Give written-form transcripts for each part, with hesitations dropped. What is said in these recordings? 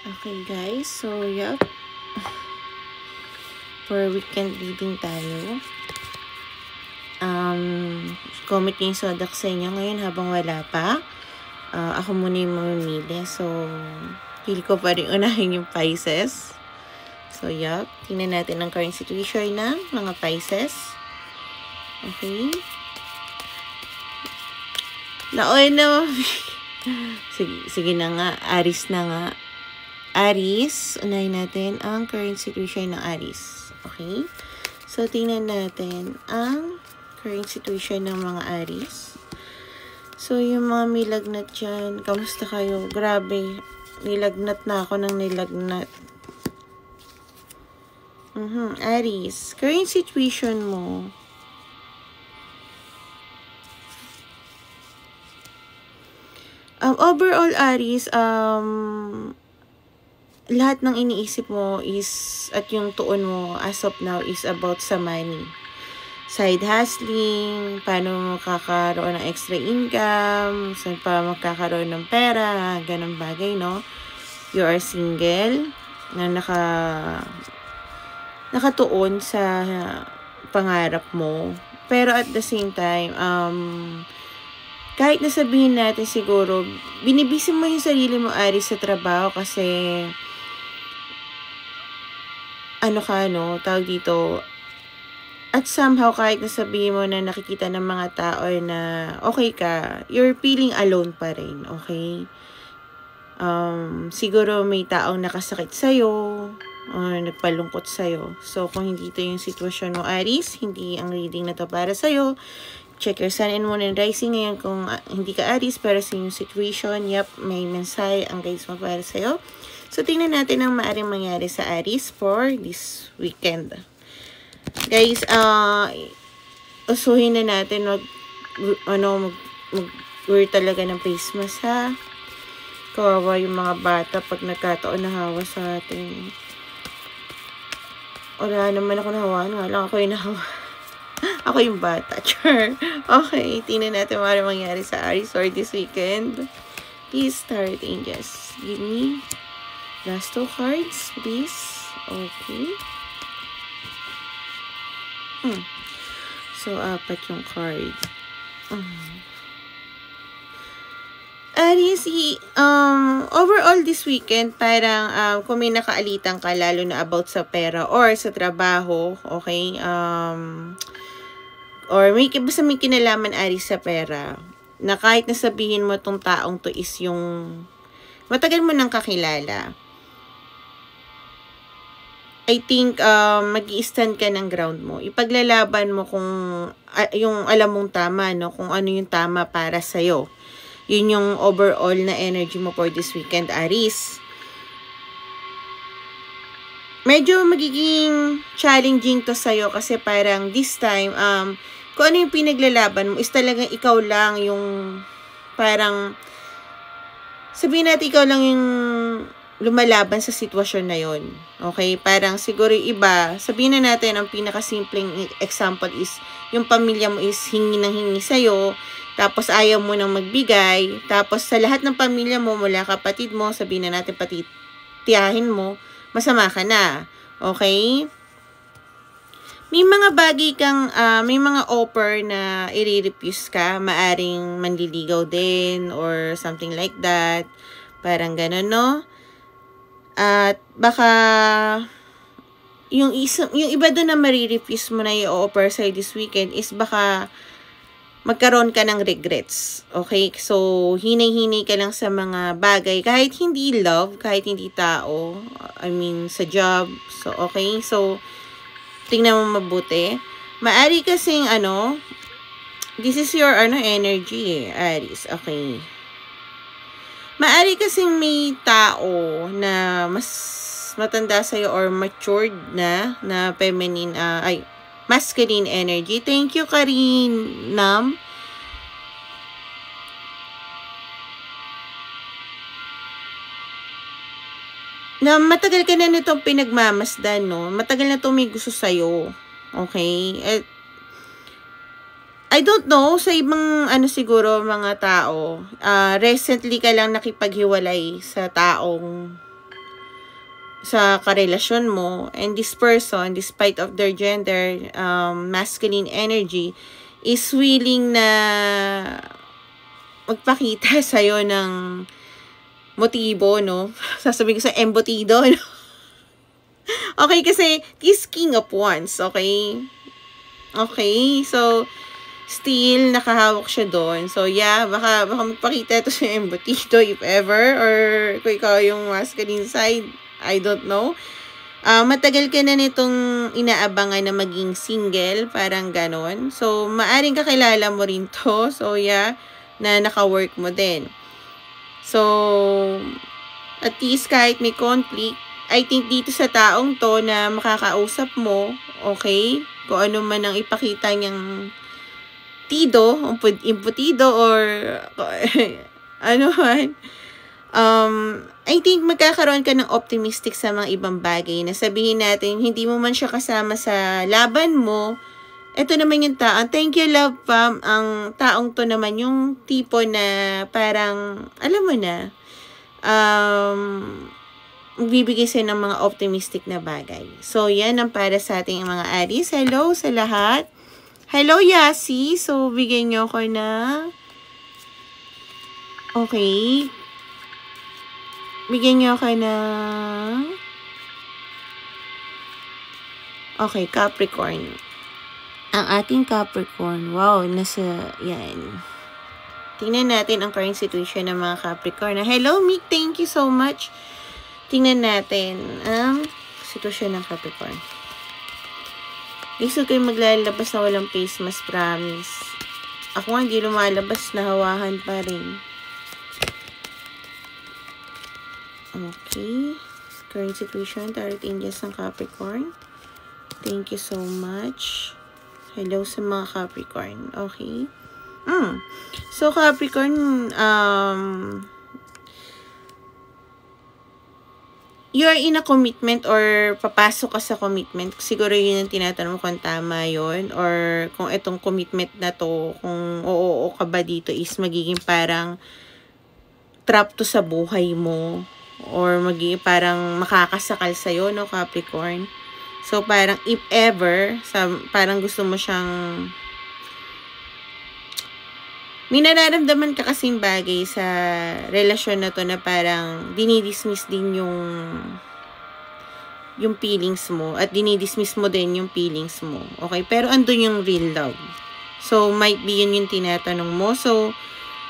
Okay guys, so yup. For weekend reading tayo. Comment niyo yung zodiac sa inyo ngayon habang wala pa. Ako muna yung mamimili. So, feel ko pa rin unahin yung Pisces. So, yup. Tingnan natin ang current situation ng mga Pisces. Okay. Naoy na. Sige na nga. Aries na nga. Aries, unahin natin ang current situation ng Aries. Okay? So, tingnan natin ang current situation ng mga Aries. So, yung mga milagnat dyan, kamusta kayo? Grabe, nilagnat na ako ng nilagnat. Aries, current situation mo. Overall, Aries, lahat ng iniisip mo is, at yung tuon mo as of now is about sa money. Side hustling, paano makakaroon ng extra income, saan pa makakaroon ng pera, ganun bagay, no? You are single, na nakatuon sa pangarap mo. Pero at the same time, kahit nasabihin natin siguro, binibisi mo yung sarili mo, Aries, sa trabaho kasi tawag dito, at somehow kahit nasabihin mo na nakikita ng mga tao na okay ka, you're feeling alone pa rin, okay? Siguro may taong nakasakit sa'yo, or nagpalungkot sa'yo. So, kung hindi ito yung sitwasyon mo, Aries, hindi ang reading na to para sa'yo. Check your sun and moon and rising ngayon kung hindi ka Aries, pero sa yung situation, yep, may mensahe ang guys mo para sa'yo. So, tingnan natin ang maaaring mangyari sa Aries for this weekend. Guys, usuhin na natin mag-wear talaga ng face mask, ha? Kawawa yung mga bata pag nagkataon na hawa sa atin. Wala naman ako nahawahan, nga lang ako yung nahawa. Ako yung bata, sure. Okay, tingnan natin maaaring mangyari sa Aries for this weekend. Please, Tarot Angels, give me last 2 cards, please. Okay. So, 4 yung card. Aries, overall this weekend, parang kung may nakaalitan ka, lalo na about sa pera or sa trabaho, okay? Or basta may kinalaman, Aries, sa pera, na kahit nasabihin mo tong taong to is yung matagal mo nang kakilala, I think, mag-i-stand ka ng ground mo. Ipaglalaban mo kung yung alam mong tama, no? Kung ano yung tama para sa'yo. Yun yung overall na energy mo for this weekend, Aries. Medyo magiging challenging to sa'yo kasi parang this time, kung ano yung pinaglalaban mo is talagang ikaw lang yung parang, sabihin natin ikaw lang yung lumalaban sa sitwasyon na yon. Okay? Parang siguro iba, sabihin na natin ang pinakasimpleng example is yung pamilya mo is hingi ng hingi sa'yo, tapos ayaw mo nang magbigay, tapos sa lahat ng pamilya mo, mula kapatid mo, sabihin na natin pati tiyahin mo, masama ka na. Okay? May mga bagay kang, may mga offer na i-refuse ka, maaring manliligaw din, or something like that. Parang gano'n, no? At baka yung iba doon na marirefuse mo na i-offer sa'yo this weekend is baka magkaroon ka ng regrets. Okay? So, hinay-hinay ka lang sa mga bagay. Kahit hindi love, kahit hindi tao. I mean, sa job. So, okay? So, tingnan mo mabuti. Maari kasing, this is your, energy, Aries. Okay. Maari kasing may tao na mas matanda sa'yo or matured na feminine, masculine energy. Thank you, Karinam. Na matagal ka na nitong pinagmamasdan, no? Matagal na itong may gusto sa'yo. Okay? I don't know, sa ibang siguro mga tao, recently ka lang nakipaghiwalay sa taong sa karelasyon mo, and this person, despite of their gender, masculine energy, is willing na magpakita sa'yo ng motibo, no? Sasabihin ko sa embutido, no? Okay, kasi is King of Wands, okay? Okay, so still nakahawak siya doon. So yeah, baka magpakita ito sa embutido if ever, or kung ikaw yung masculine side, I don't know. Matagal ka na nitong inaabangan na maging single, parang ganon. So maaring kakilala mo rin to. So yeah, na naka-work mo din. So at least kahit may conflict, I think dito sa taong to na makakausap mo, okay, kung ano man ang ipakita niyang imputido, or ano man, I think magkakaroon ka ng optimistic sa mga ibang bagay na sabihin natin, hindi mo man siya kasama sa laban mo, eto naman yung taong, thank you love Pam, ang taong to naman yung tipo na parang, alam mo na, bibigay sa'yo ng mga optimistic na bagay. So, yan ang para sa ating mga Aries. Hello sa lahat. Hello, Yasi. So, bigyan nyo ko na. Okay. Bigyan nyo ko na. Okay, Capricorn. Ang ating Capricorn. Wow, nasa, yan. Tingnan natin ang current situation ng mga Capricorn. Hello, Mick. Thank you so much. Tingnan natin ang sitwasyon ng Capricorn. Gusto ko yung maglalabas na walang face mask, promise. Ako nga, hindi lumalabas, nahawahan pa rin. Okay. Current situation, Tarot Angels ng Capricorn. Thank you so much. Hello sa mga Capricorn. Okay. So, Capricorn, you're in a commitment or papasok ka sa commitment. Siguro yun ang tinatanong kung tama yun, or kung itong commitment na to, kung oo ka ba dito, is magiging parang trap to sa buhay mo, or magiging parang makakasakal sa'yo, no, Capricorn? So, parang if ever, parang gusto mo siyang may nararamdaman ka kasing bagay sa relasyon na to na parang dinidismiss din yung feelings mo, at dinidismiss mo din yung feelings mo. Okay? Pero andun yung real love. So, might be yun yung tinatanong mo. So,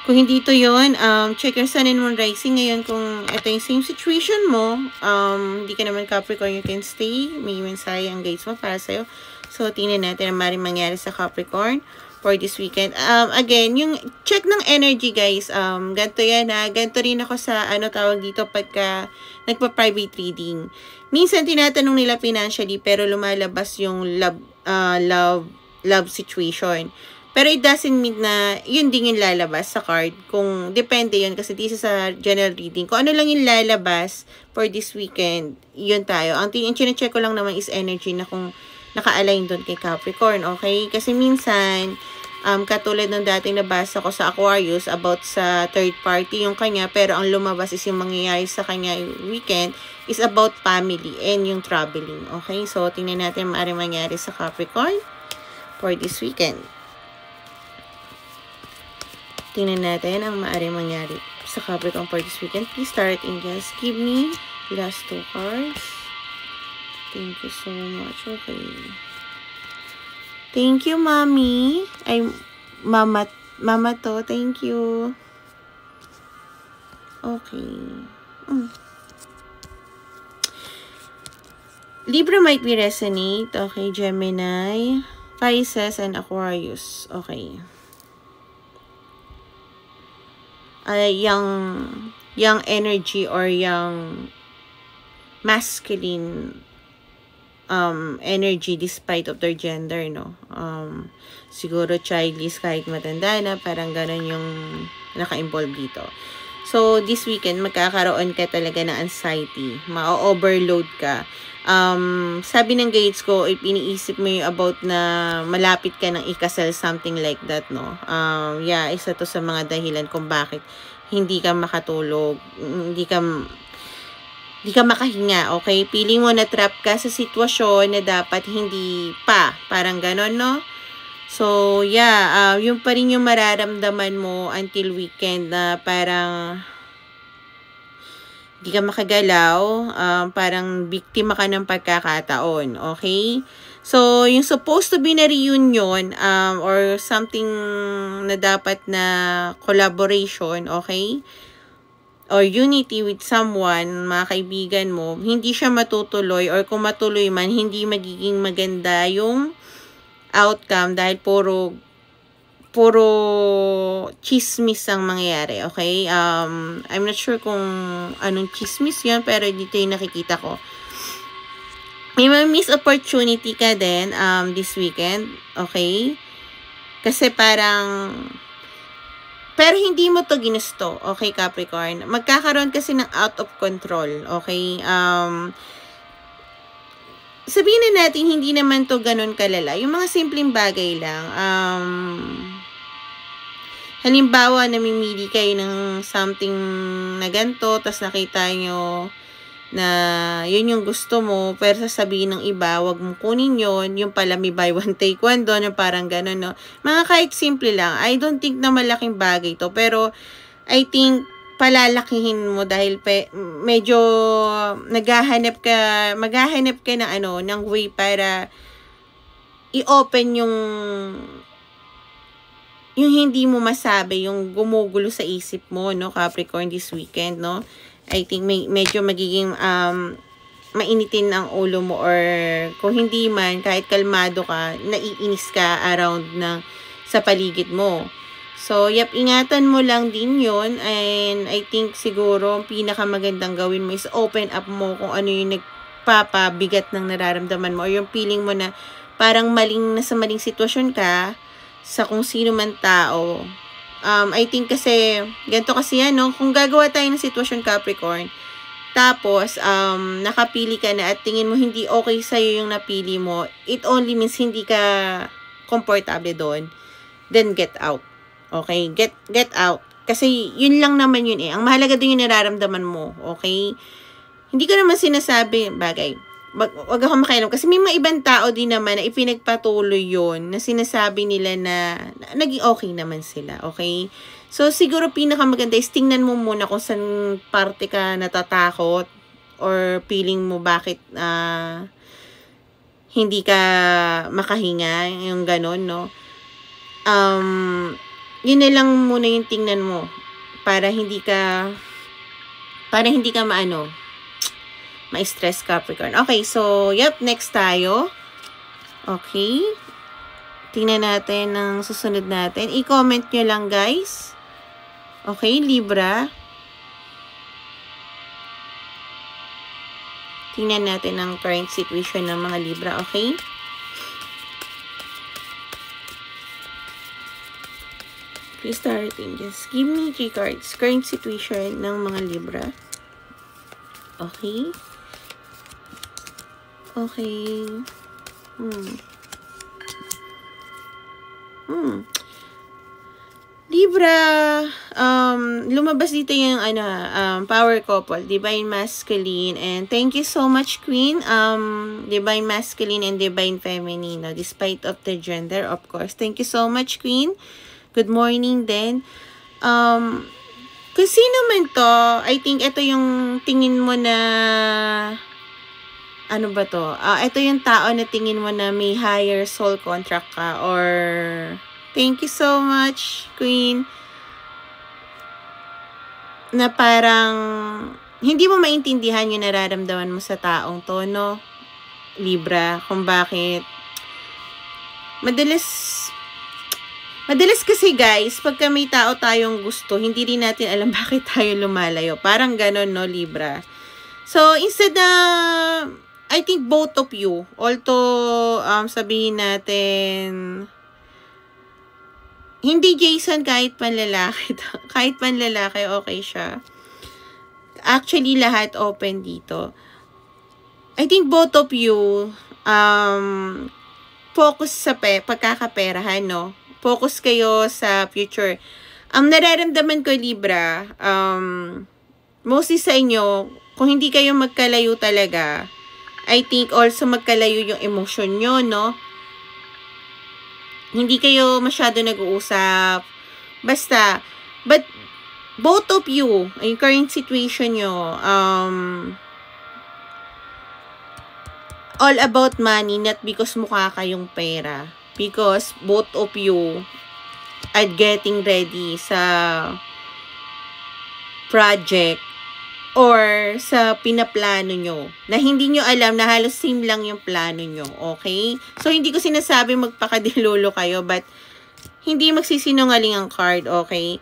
kung hindi to yun, check your sun and moon rising ngayon kung ito yung same situation mo. Hindi ka naman Capricorn, you can stay. May mensahe ang guides mo para sa'yo. So, tingnan natin ang maaaring mangyari sa Capricorn for this weekend. Again, yung check ng energy, guys, ganito yan, ha. Ganito rin ako sa, tawag dito, pagka nagpa-private reading. Minsan, tinatanong nila financially, pero lumalabas yung love situation. Pero it doesn't mean na yun din yung lalabas sa card. Kung, depende yun, kasi this is a general reading. Kung ano lang yung lalabas for this weekend, yun tayo. Ang chine-check ko lang naman is energy na kung naka-align doon kay Capricorn, okay? Kasi minsan, katulad ng dating nabasa ko sa Aquarius about sa third party yung kanya, pero ang lumabas is yung mangyayari sa kanya weekend is about family and yung traveling, okay? So, tingnan natin maaaring mangyari sa Capricorn for this weekend. Tingnan natin ang maaaring mangyari sa Capricorn for this weekend. Please, Tarot Angels, give me last 2 cards. Thank you so much. Okay. Thank you, Mommy. Ay, Mama to. Thank you. Okay. Libra might be resonate. Okay, Gemini, Pisces, and Aquarius. Okay. Young energy or young masculine energy despite of their gender, no? Siguro childish kahit matanda na, parang ganun yung naka-involve dito. So, this weekend, magkakaroon ka talaga ng anxiety. Ma-overload ka. Sabi ng guides ko, iniisip mo yung about na malapit ka ng ikasal, something like that, no? Yeah, isa to sa mga dahilan kung bakit hindi ka makatulog, hindi di ka makahinga, okay? Feeling mo na trap ka sa sitwasyon na dapat hindi pa. Parang ganon, no? So, yeah, yun pa rin yung mararamdaman mo until weekend na parang di ka makagalaw, parang biktima ka ng pagkakataon, okay? So, yung supposed to be na reunion, or something na dapat na collaboration, okay? Or unity with someone, mga kaibigan mo, hindi siya matutuloy, or kung matuloy man, hindi magiging maganda yung outcome dahil puro chismis ang mangyayari, okay? I'm not sure kung anong chismis yun, pero dito yung nakikita ko. May miss opportunity ka din this weekend, okay? Kasi parang pero hindi mo to ginusto, okay, Capricorn? Magkakaroon kasi ng out of control, okay? Sabihin na natin, hindi naman to ganun kalala. Yung mga simpleng bagay lang. Halimbawa, namimili kayo ng something na ganito, tas nakita nyo na yun yung gusto mo, pero sasabihin ng iba, wag mo kunin yun, yung pala may buy one take one doon, yung parang ganun, no? Mga kahit simple lang, I don't think na malaking bagay to, pero I think palalakihin mo dahil medyo maghahanap ka ng ng way para i-open yung hindi mo masabi, yung gumugulo sa isip mo, no, Capricorn, this weekend, no? I think medyo magiging mainitin ang ulo mo, or kung hindi man, kahit kalmado ka, naiinis ka around sa paligid mo. So, ingatan mo lang din yun, and I think siguro pinakamagandang gawin mo is open up mo kung ano yung nagpapabigat ng nararamdaman mo, or yung feeling mo na parang nasa maling sitwasyon ka sa kung sino man tao. I think kasi, ganito kasi yan, no? Kung gagawa tayo ng sitwasyon, Capricorn, tapos, nakapili ka na at tingin mo hindi okay sa'yo yung napili mo, it only means hindi ka komportable doon, then get out. Okay? Get out. Kasi, yun lang naman yun eh. Ang mahalaga doon yung nararamdaman mo. Okay? Hindi ko naman sinasabi, bagay, wag ako makialam. Kasi may mga ibang tao din naman na ipinagpatuloy yun, na sinasabi nila na naging okay naman sila. Okay? So, siguro pinakamaganda is tingnan mo muna kung saan parte ka natatakot, or feeling mo bakit hindi ka makahinga, yung ganon, no? Yun na lang muna yung tingnan mo para hindi ka ma-stress, Capricorn. Okay, so next tayo. Okay, tingnan natin ang susunod natin. I-comment nyo lang, guys. Okay, Libra, tingnan natin ang current situation ng mga Libra. Okay, please starting, just give me 3 cards. Current situation ng mga Libra. Okay. Okay. Libra, lumabas dito yung power couple, Divine Masculine, and thank you so much, Queen. Divine Masculine and Divine Feminine, no? Despite of the gender, of course. Thank you so much, Queen. Good morning din. Kung sino man to, I think ito yung tingin mo na, ano ba to? Ito yung tao na tingin mo na may higher soul contract ka, or thank you so much, Queen. Na parang hindi mo maintindihan yung nararamdaman mo sa taong to, no? Libra, kung bakit. Madalas kasi, guys, pagka may tao tayong gusto, hindi rin natin alam bakit tayo lumalayo. Parang ganon, no, Libra? So, instead na, I think both of you, although, sabihin natin, hindi Jason, kahit panlalaki, okay siya. Actually, lahat open dito. I think both of you, focus sa pagkakaperahan, no? Focus kayo sa future. Ang nararamdaman ko, Libra, mostly sa inyo, kung hindi kayo magkalayo talaga, I think also magkalayo yung emotion nyo, no? Hindi kayo masyado nag-uusap. Basta, but both of you, yung current situation nyo, all about money, not because mukha kayong pera. Because both of you are getting ready sa project or sa pinaplano nyo na hindi nyo alam na halos same lang yung plano nyo, okay? So, hindi ko sinasabi magpakadilulo kayo, but hindi magsisinungaling ang card, okay?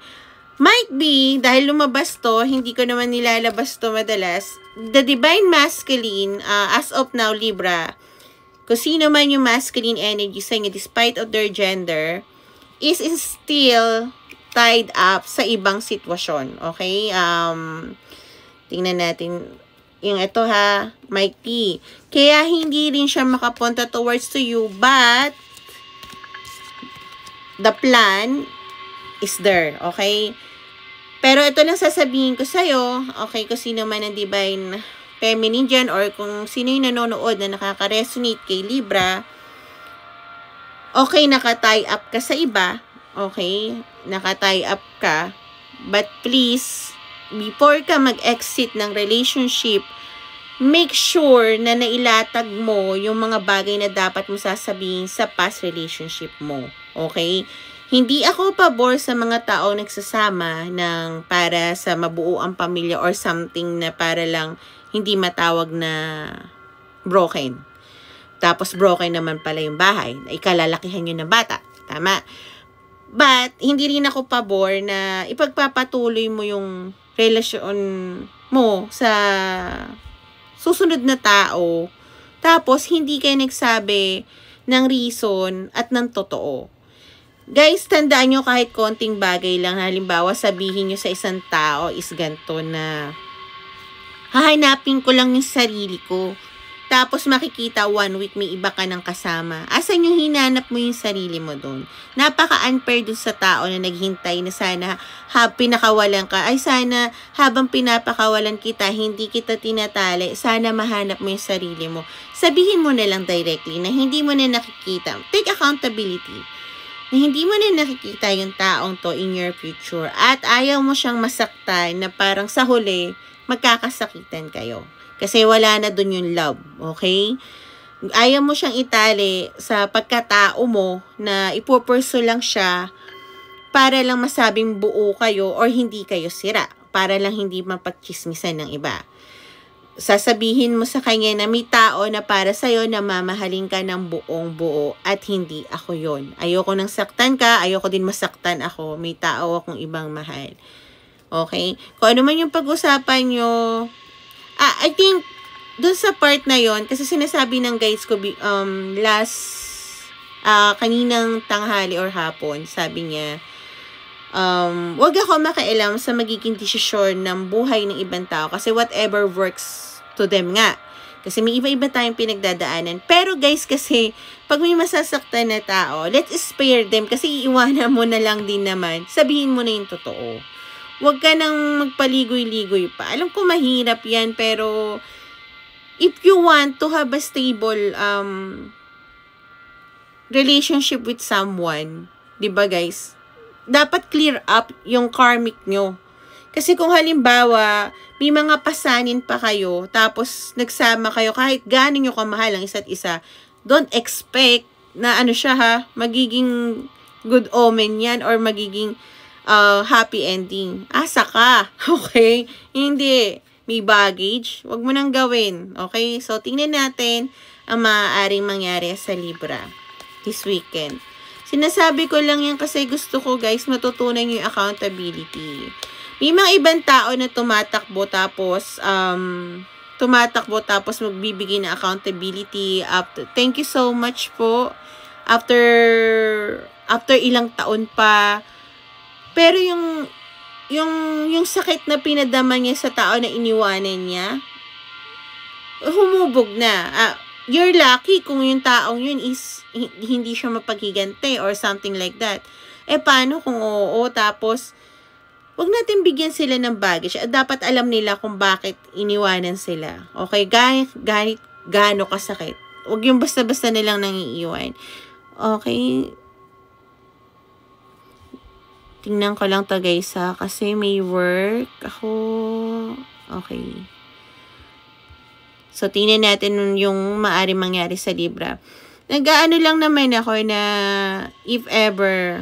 Might be, dahil lumabas to, hindi ko naman nilalabas to madalas, the Divine Masculine, as of now, Libra, kung sino man yung masculine energy sa inyo, despite of their gender, is still tied up sa ibang sitwasyon, okay? Tingnan natin yung ito ha, Mike P. Kaya hindi rin siya makapunta towards to you, but the plan is there, okay? Pero ito lang sasabihin ko sa'yo, okay, kung sino man ang Divine Feminine dyan, or kung sino yung nanonood na nakaka-resonate kay Libra, okay, naka-tie up ka sa iba, okay, naka-tie up ka, but please, before ka mag-exit ng relationship, make sure na nailatag mo yung mga bagay na dapat mo sasabihin sa past relationship mo. Okay? Hindi ako pabor sa mga tao nagsasama ng para sa mabuo ang pamilya or something na para lang hindi matawag na broken. Tapos broken naman pala yung bahay. Ikalalakihan yun ng bata. Tama? But, hindi rin ako pabor na ipagpapatuloy mo yung relasyon mo sa susunod na tao, tapos hindi kayo nagsabi ng reason at ng totoo. Guys, tandaan nyo kahit konting bagay lang, halimbawa sabihin nyo sa isang tao is ganito na hahanapin ko lang yung sarili ko, tapos makikita 1 week may iba ka ng kasama. Asan yung hinanap mo yung sarili mo doon? Napaka-unfair doon sa tao na naghintay na sana pinakawalan ka. Ay sana habang pinapakawalan kita, hindi kita tinatali. Sana mahanap mo yung sarili mo. Sabihin mo na lang directly na hindi mo na nakikita. Take accountability. Na hindi mo na nakikita yung taong to in your future. At ayaw mo siyang masaktan na parang sa huli, magkakasakitan kayo. Kasi wala na dun yung love, okay? Ayaw mo siyang itali sa pagkatao mo na ipupurso lang siya para lang masabing buo kayo or hindi kayo sira. Para lang hindi mapagchismisan ng iba. Sasabihin mo sa kanya na may tao na para sa'yo na mamahalin ka ng buong buo at hindi ako yon. Ayoko nang saktan ka, ayoko din masaktan ako. May tao akong ibang mahal. Okay? Kung ano man yung pag-usapan nyo, I think, dun sa part na yon kasi sinasabi ng guides ko, kaninang tanghali or hapon, sabi niya, wag ako makialam sa magiging desisyon ng buhay ng ibang tao kasi whatever works to them nga. Kasi may iba-iba tayong pinagdadaanan. Pero guys, kasi, pag may masasaktan na tao, let's spare them kasi iiwanan mo na lang din naman. Sabihin mo na yung totoo. Huwag ka nang magpaligoy-ligoy pa. Alam ko mahirap yan, pero if you want to have a stable relationship with someone, di ba guys, dapat clear up yung karmic nyo. Kasi kung halimbawa, may mga pasanin pa kayo, tapos nagsama kayo, kahit gaano nyo kamahal ang isa't isa, don't expect na ano siya ha, magiging good omen yan or magiging happy ending. Asa ka. Okay? Hindi. May baggage. Huwag mo nang gawin. Okay? So, tingnan natin ang maaaring mangyari sa Libra this weekend. Sinasabi ko lang yan kasi gusto ko, guys, matutunan yung accountability. May mga ibang tao na tumatakbo tapos magbibigay ng accountability. Thank you so much po. After ilang taon pa, pero yung sakit na pinadama niya sa tao na iniwanan niya, humubog na. You're lucky kung yung taong yun is hindi siya mapaghigante or something like that. Paano kung oo, tapos wag natin bigyan sila ng baggage. Dapat alam nila kung bakit iniwanan sila. Okay, gaano kasakit. Wag yung basta-basta nilang nangiiwan. Okay. Tingnan ko lang to guys ha, kasi may work ako. Okay. So, tingnan natin yung maaari mangyari sa Libra. Nag-aano lang naman ako na if ever,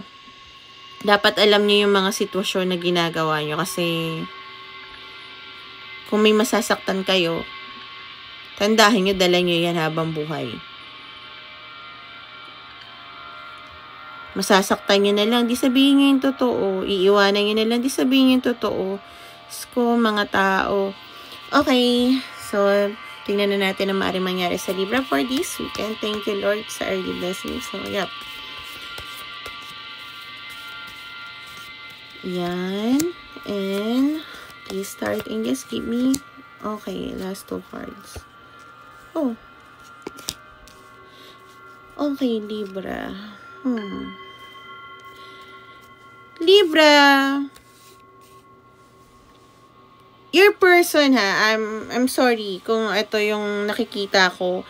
dapat alam niyo yung mga sitwasyon na ginagawa niyo. Kasi, kung may masasaktan kayo, tandahin niyo, dala niyo yan habang buhay. Masasaktan nyo na lang, di sabihin nyo yung totoo. Iiwanan nyo na lang, di sabihin nyo yung totoo. Sko, mga tao. Okay, so, tingnan na natin ang maaaring mangyari sa Libra for this weekend. Thank you, Lord, sa early blessings. So, yep. Yan. And, please start and just give me. Okay, last 2 cards. Oh. Okay, Libra. Libra, your person ha, I'm sorry kung ito yung nakikita ko.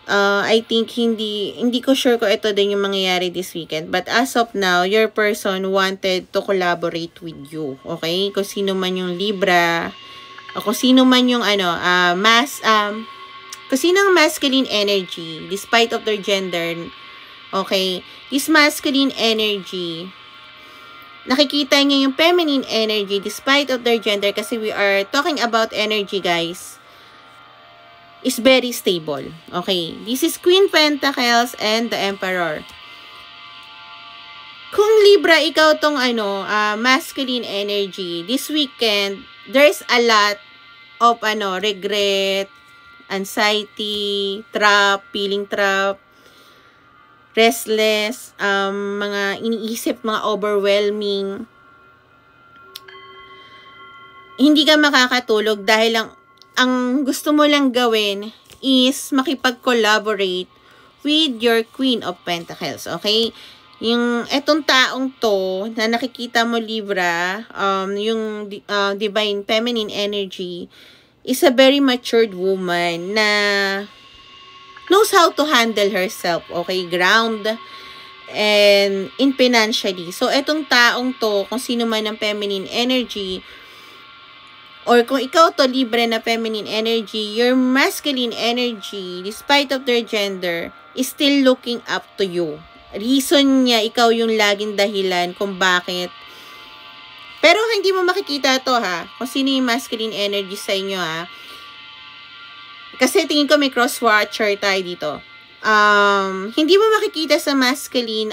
I think hindi ko sure kung ito din yung mangyayari this weekend. But as of now, your person wanted to collaborate with you. Okay? Kung sino man yung Libra, o kung sino man yung kung sino ang masculine energy, despite of their gender, okay? This masculine energy, nakikita niya yung feminine energy despite of their gender, kasi we are talking about energy, guys, is very stable. Okay, this is Queen Pentacles and the Emperor. Kung Libra, ikaw tong masculine energy, this weekend, there's a lot of regret, anxiety, feeling trap, restless, mga iniisip, mga overwhelming. Hindi ka makakatulog dahil ang gusto mo lang gawin is makipag-collaborate with your Queen of Pentacles, okay? Yung etong taong to na nakikita mo, Libra, yung divine feminine energy, is a very matured woman na knows how to handle herself, okay? Ground and in financially. So, etong taong to, kung sino man ang feminine energy, or kung ikaw to, Libra na feminine energy, your masculine energy, despite of their gender, is still looking up to you. Reason niya, ikaw yung laging dahilan kung bakit. Pero hindi mo makikita to ha, kung sino yung masculine energy sa inyo ha. Kasi tingin ko may cross-watcher tayo dito. Hindi mo makikita sa masculine,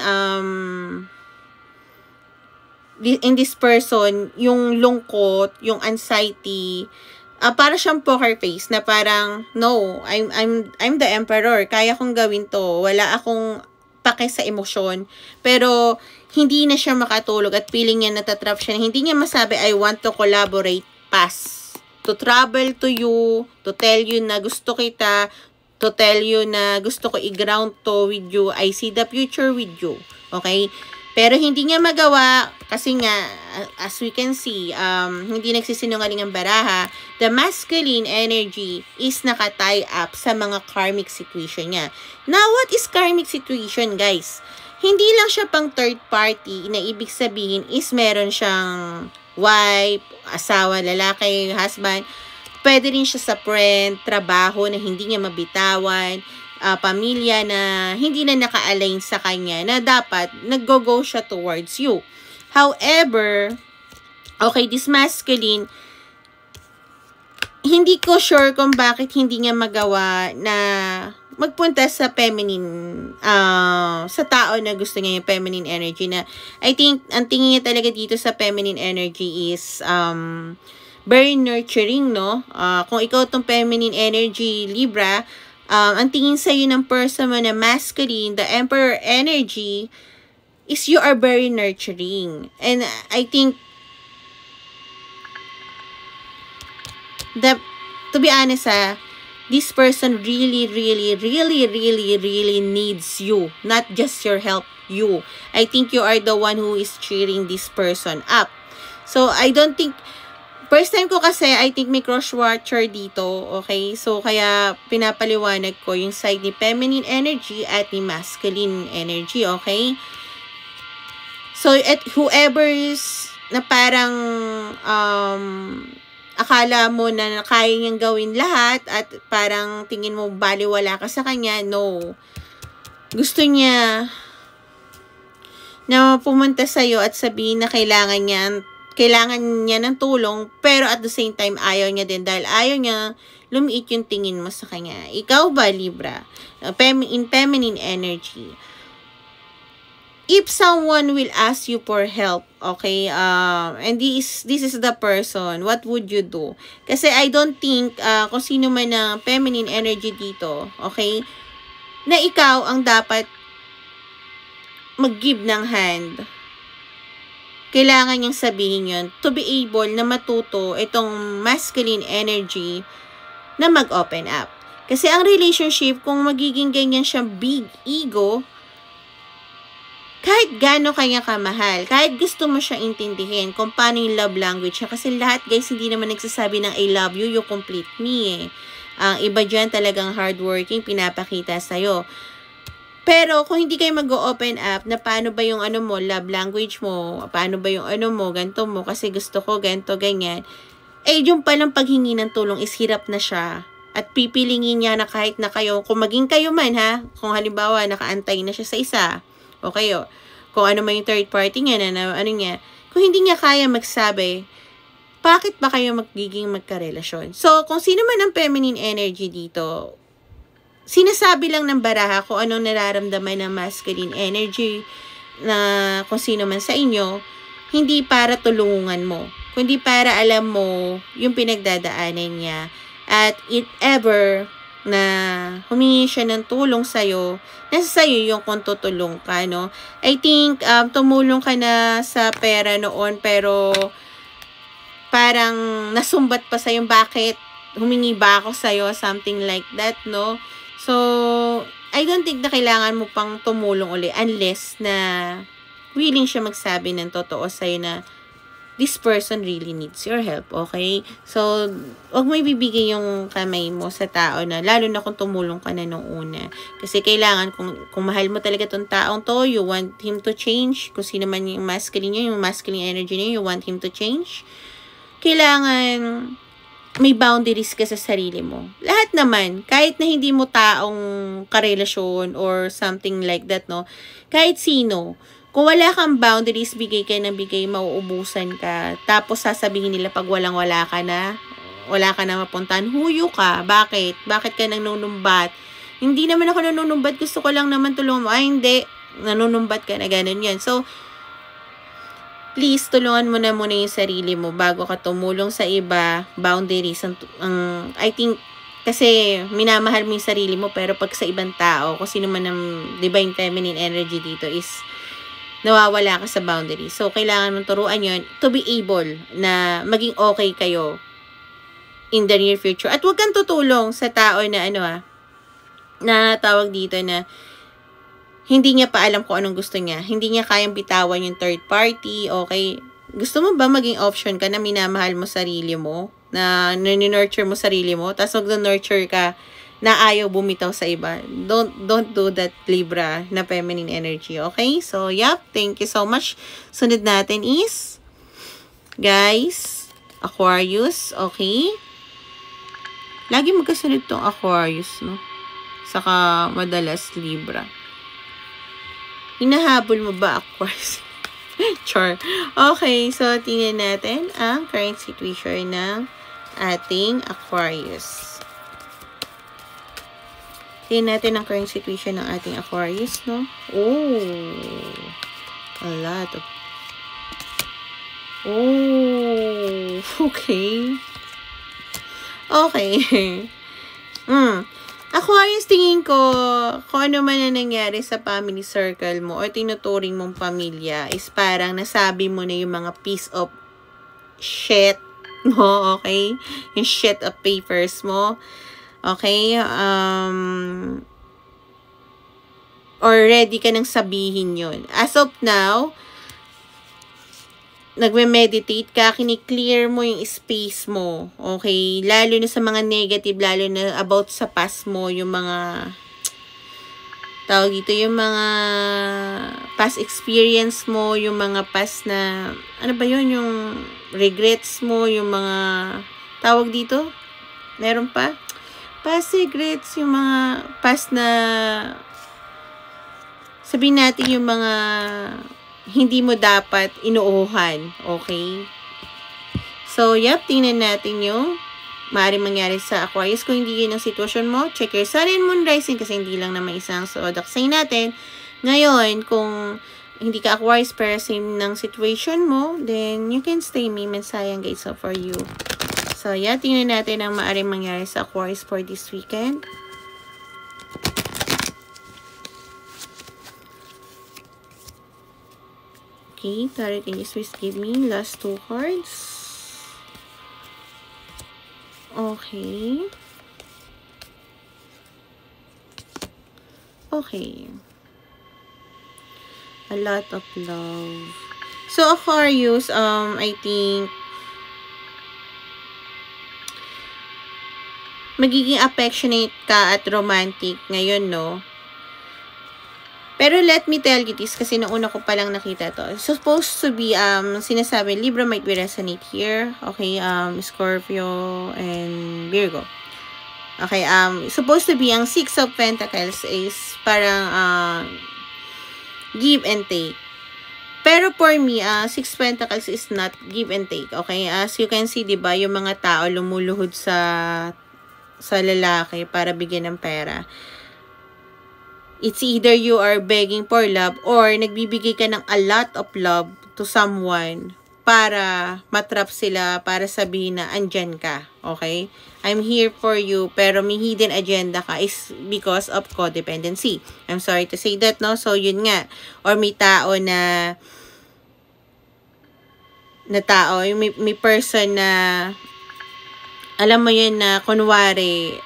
in this person, yung lungkot, yung anxiety, para siyang poker face na parang, no, I'm the emperor. Kaya kong gawin to. Wala akong pake sa emosyon. Pero, hindi na siya makatulog at feeling niya natatrap siya. Hindi niya masabi, I want to collaborate, pass. To travel to you, to tell you na gusto kita, to tell you na gusto ko i-ground to with you, I see the future with you. Okay? Pero hindi niya magawa kasi nga, as we can see, hindi nagsisinungaling ang baraha. The masculine energy is naka-tie up sa mga karmic situation niya. Now, what is karmic situation, guys? Hindi lang siya pang third party na ibig sabihin is meron siyang wife, asawa, lalaki, husband. Pwede rin siya sa friend, trabaho na hindi niya mabitawan, pamilya na hindi na naka-align sa kanya, na dapat nag-go siya towards you. However, okay, this masculine, hindi ko sure kung bakit hindi niya magawa na magpunta sa feminine, sa tao na gusto niya yung feminine energy na, I think, ang tingin niya talaga dito sa feminine energy is, very nurturing, no? Kung ikaw tong feminine energy, Libra, ang tingin sa'yo ng person mo na masculine, the Emperor energy, is you are very nurturing. And I think, to be honest this person really needs you. Not just your help, you. I think you are the one who is cheering this person up. So, I don't think, first time ko kasi, I think may cross-watcher dito, okay? So, kaya pinapaliwanag ko yung side ni feminine energy at ni masculine energy, okay? So, at whoever is na parang akala mo na kaya niyang gawin lahat at parang tingin mo baliwala ka sa kanya, no. Gusto niya na pumunta sa'yo at sabihin na kailangan niya ng tulong, pero at the same time, ayaw niya din dahil ayaw niya lumiit yung tingin mo sa kanya. Ikaw ba, Libra? In feminine energy, if someone will ask you for help, okay, and this is the person, what would you do? Kasi I don't think, kung sino man ng feminine energy dito, okay, na ikaw ang dapat mag-give ng hand. Kailangan niyang sabihin yun to be able na matuto itong masculine energy na mag-open up. Kasi ang relationship, kung magiging ganyan siyang big ego, kahit gaano kanya kamahal, kahit gusto mo siya intindihin kung paano yung love language niya, kasi lahat guys, hindi naman nagsasabi ng I love you, you complete me eh. Ang iba dyan talagang hardworking, pinapakita sa'yo. Pero, kung hindi kayo mag-open up, na paano ba yung ano mo, love language mo, paano ba yung ano mo, ganito mo, kasi gusto ko, ganito, ganyan, eh, yung palang paghingi ng tulong is hirap na siya. At pipilingin niya na kahit na kayo, kung maging kayo man ha, kung halimbawa, nakaantay na siya sa isa, o kayo, kung ano man yung third party niya, na ano niya, kung hindi niya kaya magsabi, bakit ba kayo magiging magkarelasyon? So, kung sino man ang feminine energy dito, sinasabi lang ng baraha kung anong nararamdaman ng masculine energy na kung sino man sa inyo, hindi para tulungan mo, kundi para alam mo yung pinagdadaanan niya. At if ever na humingi siya ng tulong sa'yo, nasa sa'yo yung kung tutulong ka, no? I think, tumulong ka na sa pera noon, pero parang nasumbat pa sa'yo, bakit humingi ba ako sa'yo, something like that, no? So, I don't think na kailangan mo pang tumulong uli unless na willing siya magsabi ng totoo sa'yo na this person really needs your help, okay? So, wag mo ibibigay yung kamay mo sa tao na, lalo na kung tumulong ka na nung una. Kasi kailangan, kung mahal mo talaga tong taong to, you want him to change, kung sino man yung masculine niya, yung masculine energy niya, you want him to change, kailangan may boundaries ka sa sarili mo. Lahat naman, kahit na hindi mo taong karelasyon or something like that, no? Kahit sino, kung wala kang boundaries, bigay ka ng bigay, mauubusan ka. Tapos sasabihin nila pag walang-wala ka na, wala ka na mapuntahan, huyo ka. Bakit? Bakit ka nanunumbat? Hindi naman ako nanunumbat, gusto ko lang naman tulungan mo. Ay, hindi. Nanunumbat ka na, ganun yan. So, please, tulungan mo na muna yung sarili mo bago ka tumulong sa iba. Boundaries. I think, kasi minamahal mo yung sarili mo, pero pag sa ibang tao, kung sino man ng divine feminine energy dito is nawawala ka sa boundaries. So, kailangan mong turuan yun to be able na maging okay kayo in the near future. At huwag kang tutulong sa tao na na tawag dito na hindi niya pa alam kung anong gusto niya. Hindi niya kayang bitawan yung third party, okay? Gusto mo ba maging option ka na minamahal mo sarili mo? Na nurture mo sarili mo? Tapos mag-nurture ka na ayaw bumitaw sa iba. Don't do that, Libra, na feminine energy, okay? So, yep. Thank you so much. Sunod natin is, guys, Aquarius, okay? Lagi magkasunod tong Aquarius, no? Saka madalas Libra. Hinahabol mo ba, Aquarius? Char. Okay, so tingnan natin ang current situation ng ating Aquarius. Tingnan natin ang current situation ng ating Aquarius, no? Oh, a lot of... Oh, okay. Okay. Aquarius, tingin ko, kung ano man na nangyari sa family circle mo o tinuturing mong pamilya is parang nasabi mo na yung mga piece of shit mo, okay? Yung shit of papers mo, okay? Or ready ka nang sabihin yun. As of now, nagme-meditate ka, kini-clear mo yung space mo. Okay? Lalo na sa mga negative, lalo na about sa past mo, yung mga tawag dito, yung mga past experience mo, yung mga past na, ano ba yun, yung regrets mo, yung mga, tawag dito, meron pa? Past regrets, yung mga past na, sabihin natin yung mga hindi mo dapat inuuhan, okay? So, yep, tingnan natin yung maaaring mangyari sa Aquarius. Kung hindi yun ang sitwasyon mo, check your Sun and Moon rising kasi hindi lang naman isang zodiac sign natin. Ngayon, kung hindi ka Aquarius pero same ng situation mo, then you can stay. May mensayang guys so for you. So, yeah, tingnan natin ang maaaring mangyari sa Aquarius for this weekend. Okay, Tarot, can you please give me last 2 cards? Okay. Okay. A lot of love. So, Aquarius, I think, magiging affectionate ka at romantic ngayon, no? Pero let me tell you this, kasi nauna ko palang nakita to. It's supposed to be, sinasabi, Libra might be resonate here. Okay, Scorpio and Virgo. Okay, supposed to be, ang 6 of Pentacles is parang, give and take. Pero for me, 6 Pentacles is not give and take. Okay, as you can see, diba, yung mga tao lumuluhod sa lalaki para bigyan ng pera. It's either you are begging for love or nagbibigay ka ng a lot of love to someone para matrap sila, para sabihin na andyan ka, okay? I'm here for you, pero may hidden agenda ka is because of codependency. I'm sorry to say that, no? So, yun nga. Or may tao na tao, may person na alam mo yun na kunwari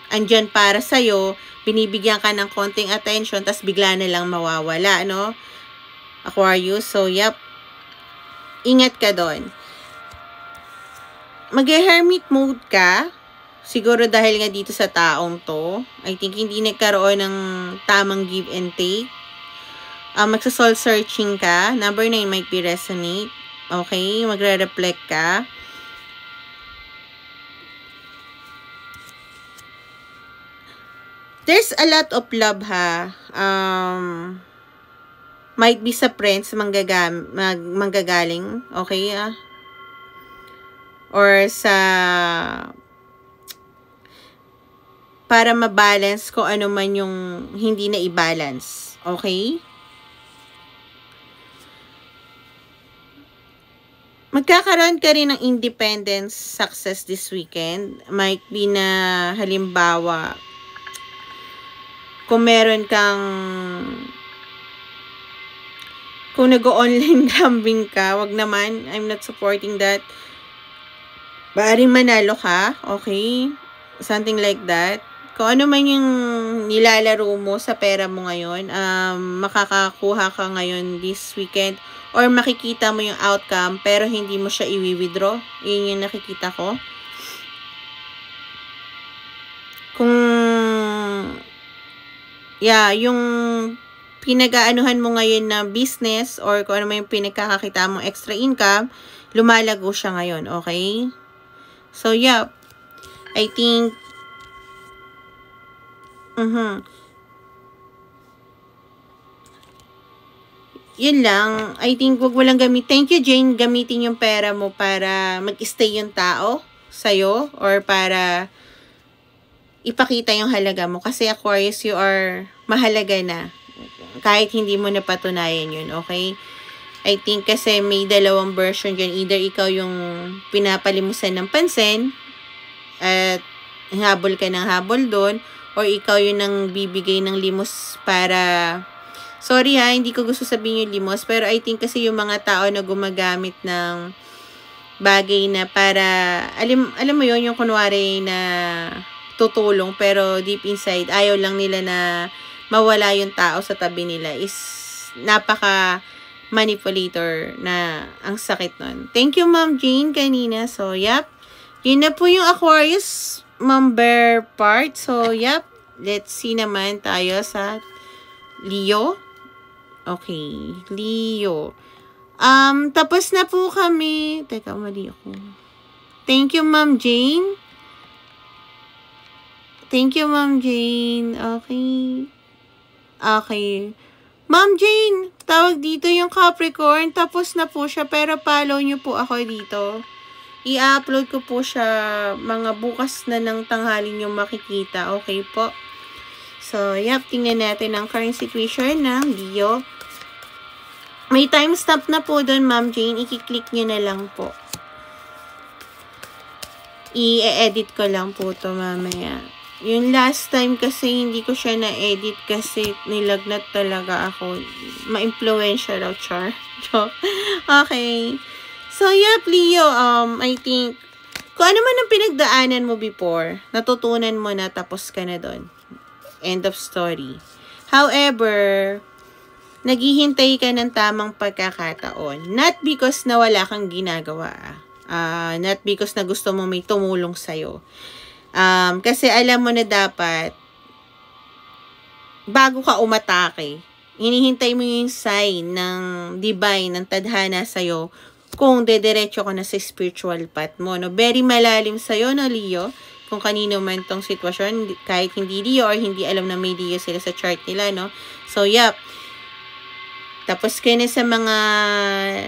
andyan para sa'yo, binibigyan ka ng konting attention, tas bigla na lang mawawala, no? Aquarius. So, yep. Ingat ka doon. Mag-hermit mode ka. Siguro dahil nga dito sa taong to. I think hindi nagkaroon ng tamang give and take. Magsa-soul searching ka. Number 9 might be resonate. Okay? Magre-reflect ka. There's a lot of love, ha. Might be sa friends manggagaling. Okay, or sa para ma-balance kung ano man yung hindi na i-balance. Okay? Magkakaroon ka rin ng independence success this weekend. Might be na halimbawa kung meron kang, kung nag-online gambling ka, wag naman, I'm not supporting that. Baaring manalo ka, okay? Something like that. Kung ano man yung nilalaro mo sa pera mo ngayon, makakakuha ka ngayon this weekend, or makikita mo yung outcome, pero hindi mo siya i-withdraw. Yun yung nakikita ko. Kung yung pinag-aanuhan mo ngayon na business or kung ano may pinagkakakita mong extra income, lumalago siya ngayon, okay? So, yeah. I think yun lang. I think wag mo lang gamit. Thank you, Jane. Gamitin yung pera mo para mag-stay yung tao sa'yo or para ipakita yung halaga mo. Kasi Aquarius, you are mahalaga na. Kahit hindi mo napatunayan yun, okay? I think kasi may dalawang version dyan. Either ikaw yung pinapalimusan ng pansin at habol ka ng habol doon, or ikaw yung nang bibigay ng limos para... Sorry ha, hindi ko gusto sabihin yung limos, pero I think kasi yung mga tao na gumagamit ng bagay na para... Alam mo yun, yung kunwari na tutulong, pero deep inside, ayaw lang nila na mawala yung tao sa tabi nila, is manipulator na ang sakit nun. Thank you, Ma'am Jane, kanina. So, yep. Yun na po yung Aquarius member part. So, yep. Let's see naman tayo sa Leo. Okay. Leo. Tapos na po kami. Teka, mali ako. Thank you, Ma'am Jane. Thank you, Ma'am Jane. Okay. Okay. Ma'am Jane, tawag dito yung Capricorn. Tapos na po siya, pero follow nyo po ako dito. I-upload ko po siya mga bukas na ng tanghali nyo makikita. Okay po? So, yep. Tingnan natin ang current situation ng Leo. May timestamp na po doon, Ma'am Jane. I-click nyo na lang po. I-edit ko lang po to mamaya. Yung last time kasi hindi ko siya na-edit kasi nilagnat talaga ako. Ma-influensya raw, char. Okay. So, yep, Leo, I think, kung ano man ang pinagdaanan mo before, natutunan mo na, tapos ka na doon. End of story. However, naghihintay ka ng tamang pagkakataon. Not because na wala kang ginagawa. Not because na gusto mo may tumulong sa'yo. Kasi alam mo na dapat, bago ka umatake, hinihintay mo yung sign ng divine, ng tadhana sa'yo, kung dediretso ka na sa spiritual path mo. No? Very malalim sa'yo, no, Leo? Kung kanino man tong sitwasyon, kahit hindi Leo or hindi alam na may Leo sila sa chart nila, no? So, yep. Tapos ka na sa mga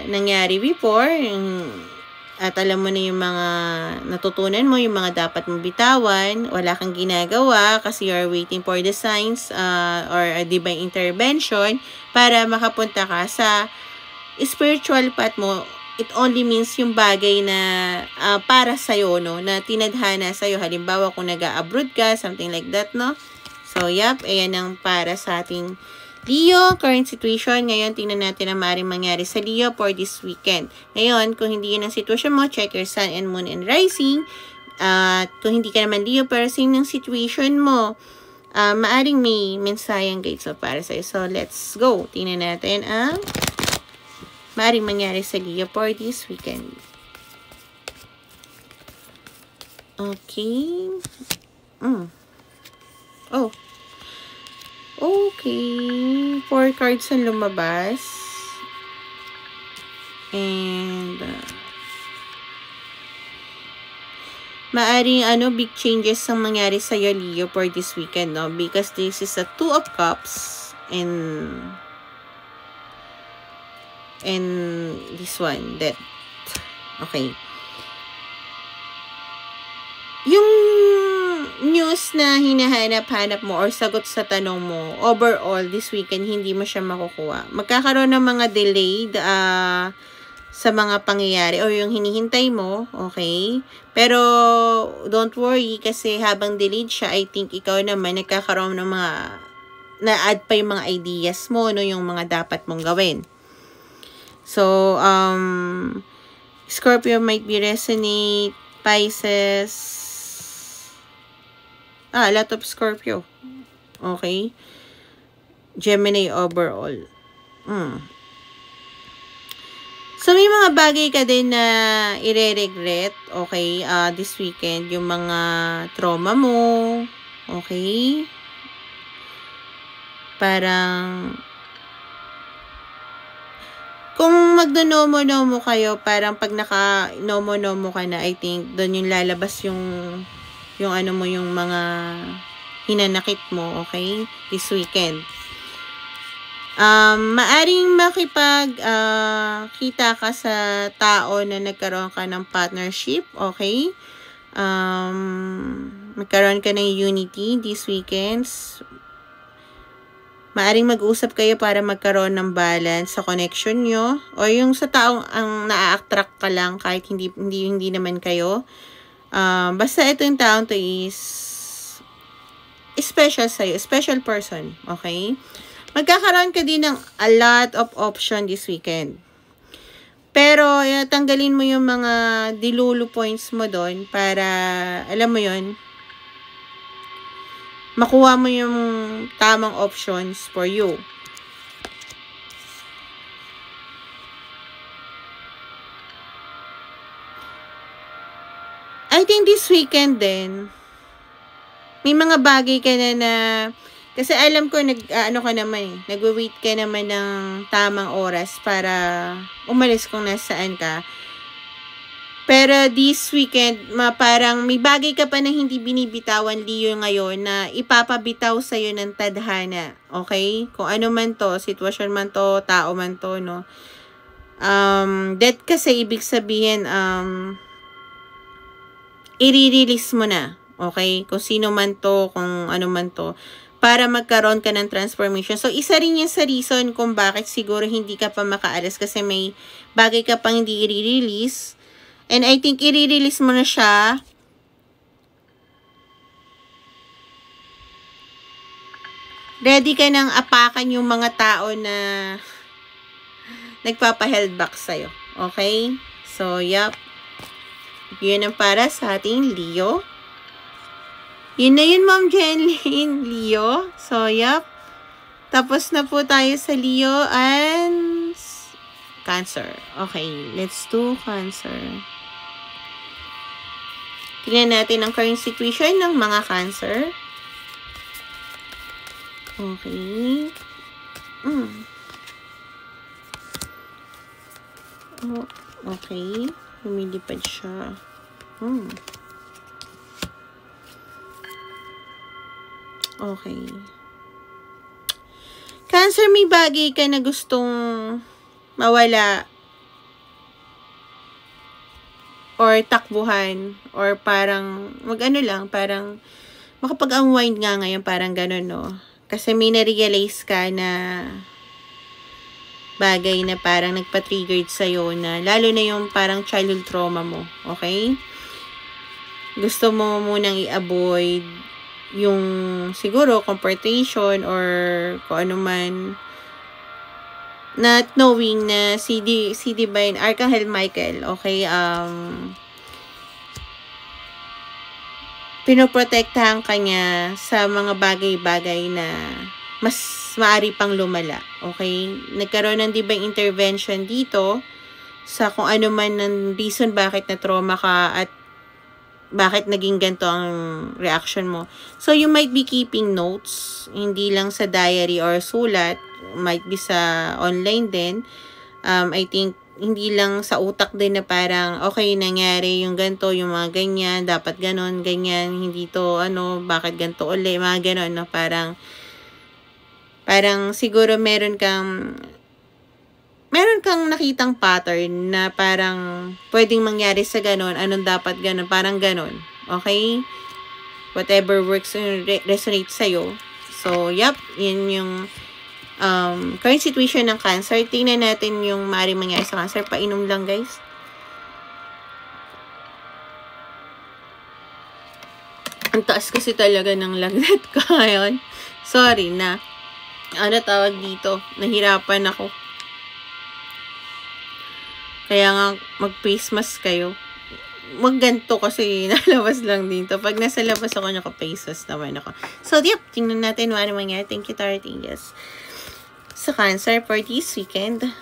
nangyari before, at alam mo na yung mga natutunan mo, yung mga dapat mong bitawan, wala kang ginagawa kasi you're waiting for the signs or a divine intervention para makapunta ka sa spiritual path mo. It only means yung bagay na para sa'yo, no? Na tinadhana sa'yo. Halimbawa, kung nag-abroad ka, something like that, no? So, yep, ayan ang para sa ating Leo, current situation. Ngayon, tingnan natin ang maaaring mangyari sa Leo for this weekend. Ngayon, kung hindi yun ang situation mo, check your sun and moon and rising. Kung hindi ka naman Leo, pero same ng situation mo, maaaring may mensaheng guide so para sa'yo. So, let's go. Tingnan natin ang maaaring mangyari sa Leo for this weekend. Okay. Oh. Okay. 4 cards ang lumabas. And maaring big changes ang mangyari sa iyo, Leo, for this weekend, no? Because this is a 2 of Cups and this one, that. Okay. Yung news na hinahanap-hanap mo or sagot sa tanong mo, overall, this weekend, hindi mo siya makukuha. Magkakaroon ng mga delayed sa mga pangyayari or yung hinihintay mo, okay? Pero, don't worry kasi habang delayed siya, I think ikaw naman nagkakaroon ng mga na-add pa yung mga ideas mo, no? Yung mga dapat mong gawin. So, Scorpio might be resonate, Pisces, a lot of Scorpio. Okay? Gemini overall. So, may mga bagay ka din na ire-regret, okay, this weekend. Yung mga trauma mo, okay? Parang kung magno-nomo-nomo kayo, parang pag naka-nomo-nomo ka na, I think, doon yung lalabas yung yung mga hinanakit mo, okay? This weekend. Maaring kita ka sa tao na nagkaroon ka ng partnership, okay? Magkaroon ka ng unity this weekends. Maaring mag-usap kayo para magkaroon ng balance sa connection nyo. O yung sa taong ang na-attract ka lang kahit hindi naman kayo. Basta ito yung taong to is special sa'yo. Special person. Okay? Magkakaroon ka din ng a lot of option this weekend. Pero, tanggalin mo yung mga dilulu points mo doon para, alam mo yun, makuha mo yung tamang options for you. I think this weekend din, may mga bagay ka na kasi alam ko ano ka naman eh, nagwe-wait ka naman ng tamang oras para umalis kung nasaan ka. Pero this weekend, parang may bagay ka pa na hindi binibitawan, Leo, ngayon na ipapabitaw sa'yo ng tadhana. Okay? Kung ano man to, sitwasyon man to, tao man to, no? That kasi ibig sabihin, i-release mo na. Okay? Kung sino man to, kung ano man to, para magkaroon ka ng transformation. So, isa rin yan sa reason kung bakit siguro hindi ka pa makaalis kasi may bagay ka pang hindi i-release. And I think i-release mo na siya. Ready ka nang apakan yung mga tao na nagpapa-held back sa'yo. Okay? So, yup. Yun ang para sa ating Leo. Yun na yun, Ma'am Jenlyn, Leo. So, yup. Tapos na po tayo sa Leo and Cancer. Okay, let's do Cancer. Tingnan natin ang current situation ng mga Cancer. Okay. Oh, okay. Lumilipad siya. Okay. Cancer, may bagay ka na gustong mawala or takbuhan or parang mag-ano lang, parang makapag-unwind nga ngayon, parang ganun, no? Kasi may na-realize ka na bagay na parang nagpa-triggered sa'yo na lalo na yung parang childhood trauma mo, okay? Gusto mo munang i-avoid yung siguro confrontation or kung ano man, not knowing na si Divine Archangel Michael, okay, pinoprotektahan ka niya sa mga bagay-bagay na mas maari pang lumala, okay? Nagkaroon ng divine intervention dito sa kung ano man ng reason bakit na trauma ka at bakit naging ganito ang reaction mo. So, you might be keeping notes, hindi lang sa diary or sulat, might be sa online din. I think, hindi lang sa utak din na parang, okay, nangyari yung ganito, yung mga ganyan, dapat ganon, ganyan, hindi to, bakit ganito uli, mga ganon, no? Parang siguro meron kang nakitang pattern na parang pwedeng mangyari sa ganon, anong dapat ganon, parang ganon. Okay? Whatever works resonate sa'yo. So, yup, yun yung current situation ng Cancer. Tingnan natin yung maaaring mangyari sa Cancer. Painom lang, guys. Ang taas kasi talaga ng lagnat ko ngayon. Sorry na. Ano tawag dito? Nahirapan ako. Kaya nga, mag-face mask kayo. Wag ganito kasi nalabas lang dito. Pag nasa labas ako, naka-face mask naman ako. So, yep. Tingnan natin ano mangyari. Thank you, Tarot Angels. Sa Cancer for this weekend.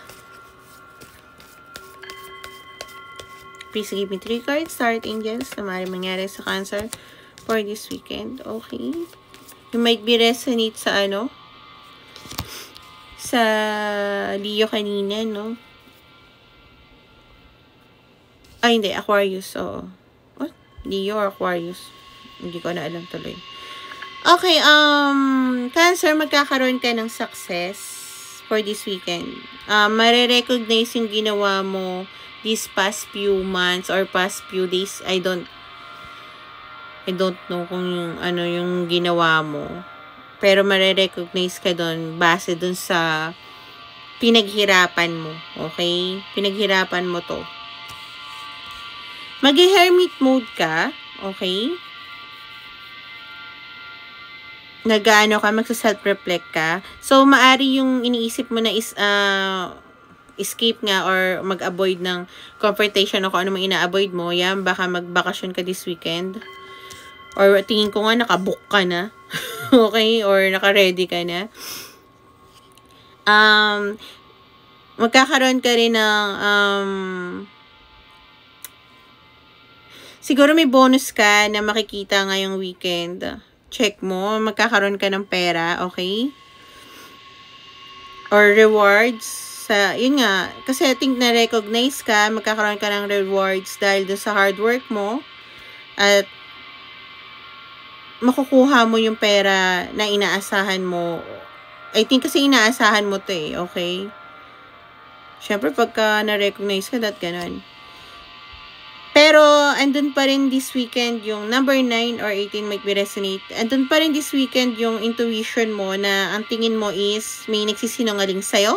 Please give me 3 cards, Tarot Angels, na maaaring mangyari sa Cancer for this weekend. Okay. You might be resonate sa sa Leo kanina, no? Ay, hindi. Aquarius. Oo. What? Leo or Aquarius? Hindi ko na alam tuloy. Okay, Cancer, magkakaroon ka ng success for this weekend. Mare-recognize yung ginawa mo these past few months or past few days. I don't know kung yung ginawa mo. Pero mare-recognize ka doon base doon sa pinaghirapan mo. Okay? Pinaghirapan mo to. Mag-hermit mode ka, okay? Magsa-self-reflect ka. So, maari yung iniisip mo na is, escape nga or mag-avoid ng confrontation o kung ano mang ina-avoid mo. Yan, baka mag-bakasyon ka this weekend. Or tingin ko nga, nakabook ka na. Okay? Or naka-ready ka na. Magkakaroon ka rin ng, siguro may bonus ka na makikita ngayong weekend. Check mo, magkakaroon ka ng pera, okay? Or rewards. Yun nga, kasi I think na-recognize ka, magkakaroon ka ng rewards dahil doon sa hard work mo. At makukuha mo yung pera na inaasahan mo. I think kasi inaasahan mo to okay? Syempre, pagka na-recognize ka, ganun. Pero, andun pa rin this weekend yung number 9 or 18 might be resonate. Andun pa rin this weekend yung intuition mo na ang tingin mo is may nagsisinungaling sa'yo.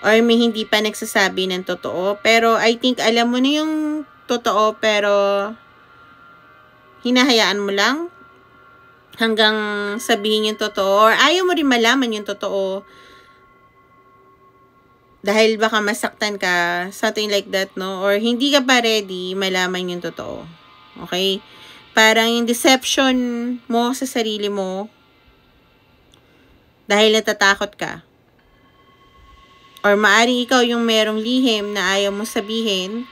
Or may hindi pa nagsasabi ng totoo. Pero, I think alam mo na yung totoo, pero hinahayaan mo lang hanggang sabihin yung totoo. Or ayaw mo rin malaman yung totoo. Dahil baka masaktan ka, something like that, no? Or hindi ka pa ready malaman yung totoo. Okay? Parang yung deception mo sa sarili mo dahil natatakot ka. Or maaring ikaw yung merong lihim na ayaw mo sabihin.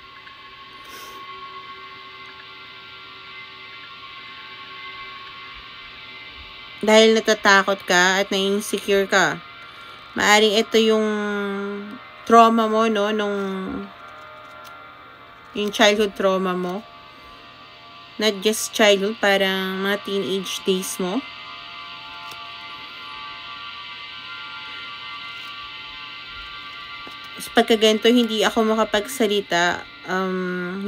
Dahil natatakot ka at na-insecure ka. Maaring ito yung trauma mo, no? Yung childhood trauma mo. Not just childhood, parang mga teenage days mo. Pagka ganito, hindi ako makapagsalita.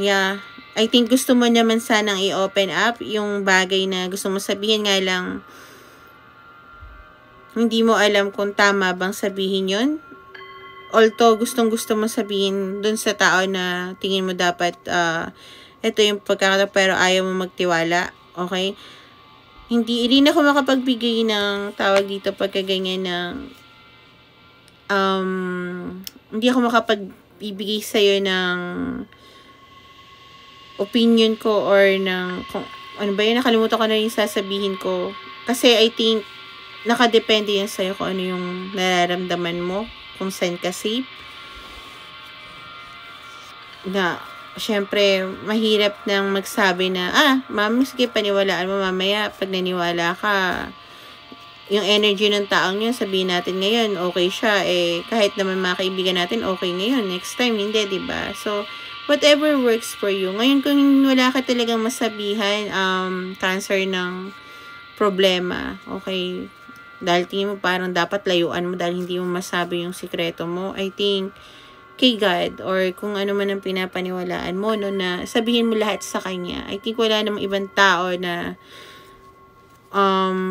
Yeah. I think gusto mo naman sanang i-open up yung bagay na gusto mo sabihin, nga lang hindi mo alam kung tama bang sabihin yun. Although, gustong-gusto mo sabihin dun sa tao na tingin mo dapat ito yung pagkakataon, pero ayaw mo magtiwala. Okay? Hindi rin ako makapagbigay ng tawag dito pagka ganyan ng hindi ako makapagbibigay sa'yo ng opinion ko or ng ano ba yun, nakalimutan ko na yung sasabihin ko. Kasi I think nakadepende yan sa'yo kung ano yung nararamdaman mo, kung saan ka safe. Na, syempre, mahirap nang magsabi na, ma'am, sige, paniwalaan mo mamaya. Pag naniwala ka, yung energy ng taong yun, sabihin natin ngayon, okay siya, kahit naman mga kaibigan natin, okay ngayon. Next time, hindi, diba? So, whatever works for you. Ngayon, kung wala ka talagang masabihan, cancer ng problema, okay, dahil tingin mo parang dapat layuan mo dahil hindi mo masabi yung sikreto mo, I think, kay God, or kung ano man ang pinapaniwalaan mo, no, na sabihin mo lahat sa Kanya. I think wala namang ibang tao na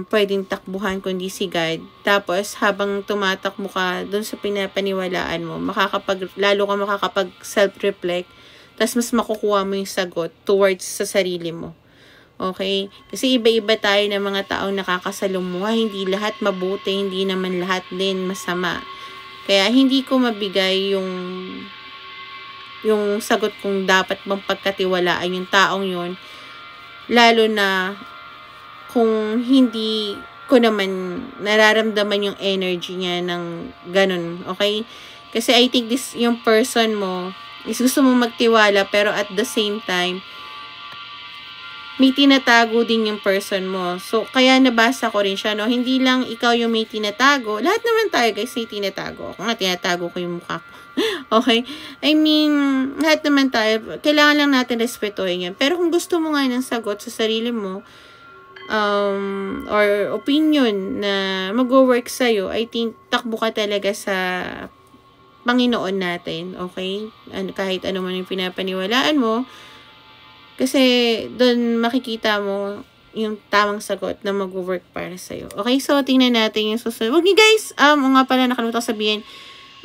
pwedeng takbuhan kundi si God. Tapos, habang tumatakbo ka dun sa pinapaniwalaan mo, lalo ka makakapag self-reflect, tapos mas makukuha mo yung sagot towards sa sarili mo. Okay? Kasi iba-iba tayo ng mga taong nakakasalumuha. Hindi lahat mabuti, hindi naman lahat din masama. Kaya hindi ko mabigay yung sagot kung dapat bang pagkatiwalaan yung taong yun. Lalo na kung hindi ko naman nararamdaman yung energy niya ng ganun. Okay? Kasi I think yung person mo is gusto mo magtiwala, pero at the same time, may tinatago din yung person mo. So, kaya nabasa ko rin siya, no? Hindi lang ikaw yung may tinatago. Lahat naman tayo, guys, may tinatago. Ako nga, tinatago ko yung mukha ko. Okay? I mean, lahat naman tayo. Kailangan lang natin respetuhin yan. Pero kung gusto mo nga ng sagot sa sarili mo, or opinion na mag-work sa'yo, I think, takbo ka talaga sa Panginoon natin. Okay? Kahit ano man yung pinapaniwalaan mo, kasi doon makikita mo yung tamang sagot na mag-work para sa'yo. Okay, so tingnan natin yung susunod. Huwag niyo guys, nga pala nakalimutan ko sabihin,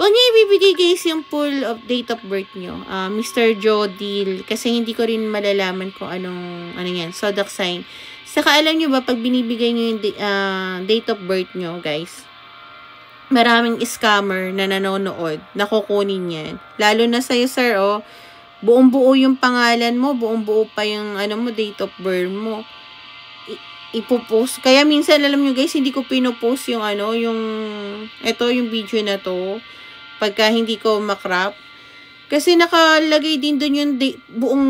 huwag niyo ibibigay guys yung full of date of birth niyo. Mr. Joe Deal, kasi hindi ko rin malalaman kung ano yan, zodiac sign. Saka alam niyo ba, pag binibigay niyo yung date of birth niyo guys, maraming scammer na nanonood, nakukunin yan. Lalo na sa'yo sir, buong-buo yung pangalan mo, buong-buo pa yung date of birth mo. Ipopost. Kaya minsan, alam nyo guys, hindi ko pinopost yung yung video na to. Pagka hindi ko makrap. Kasi nakalagay din doon yung buong,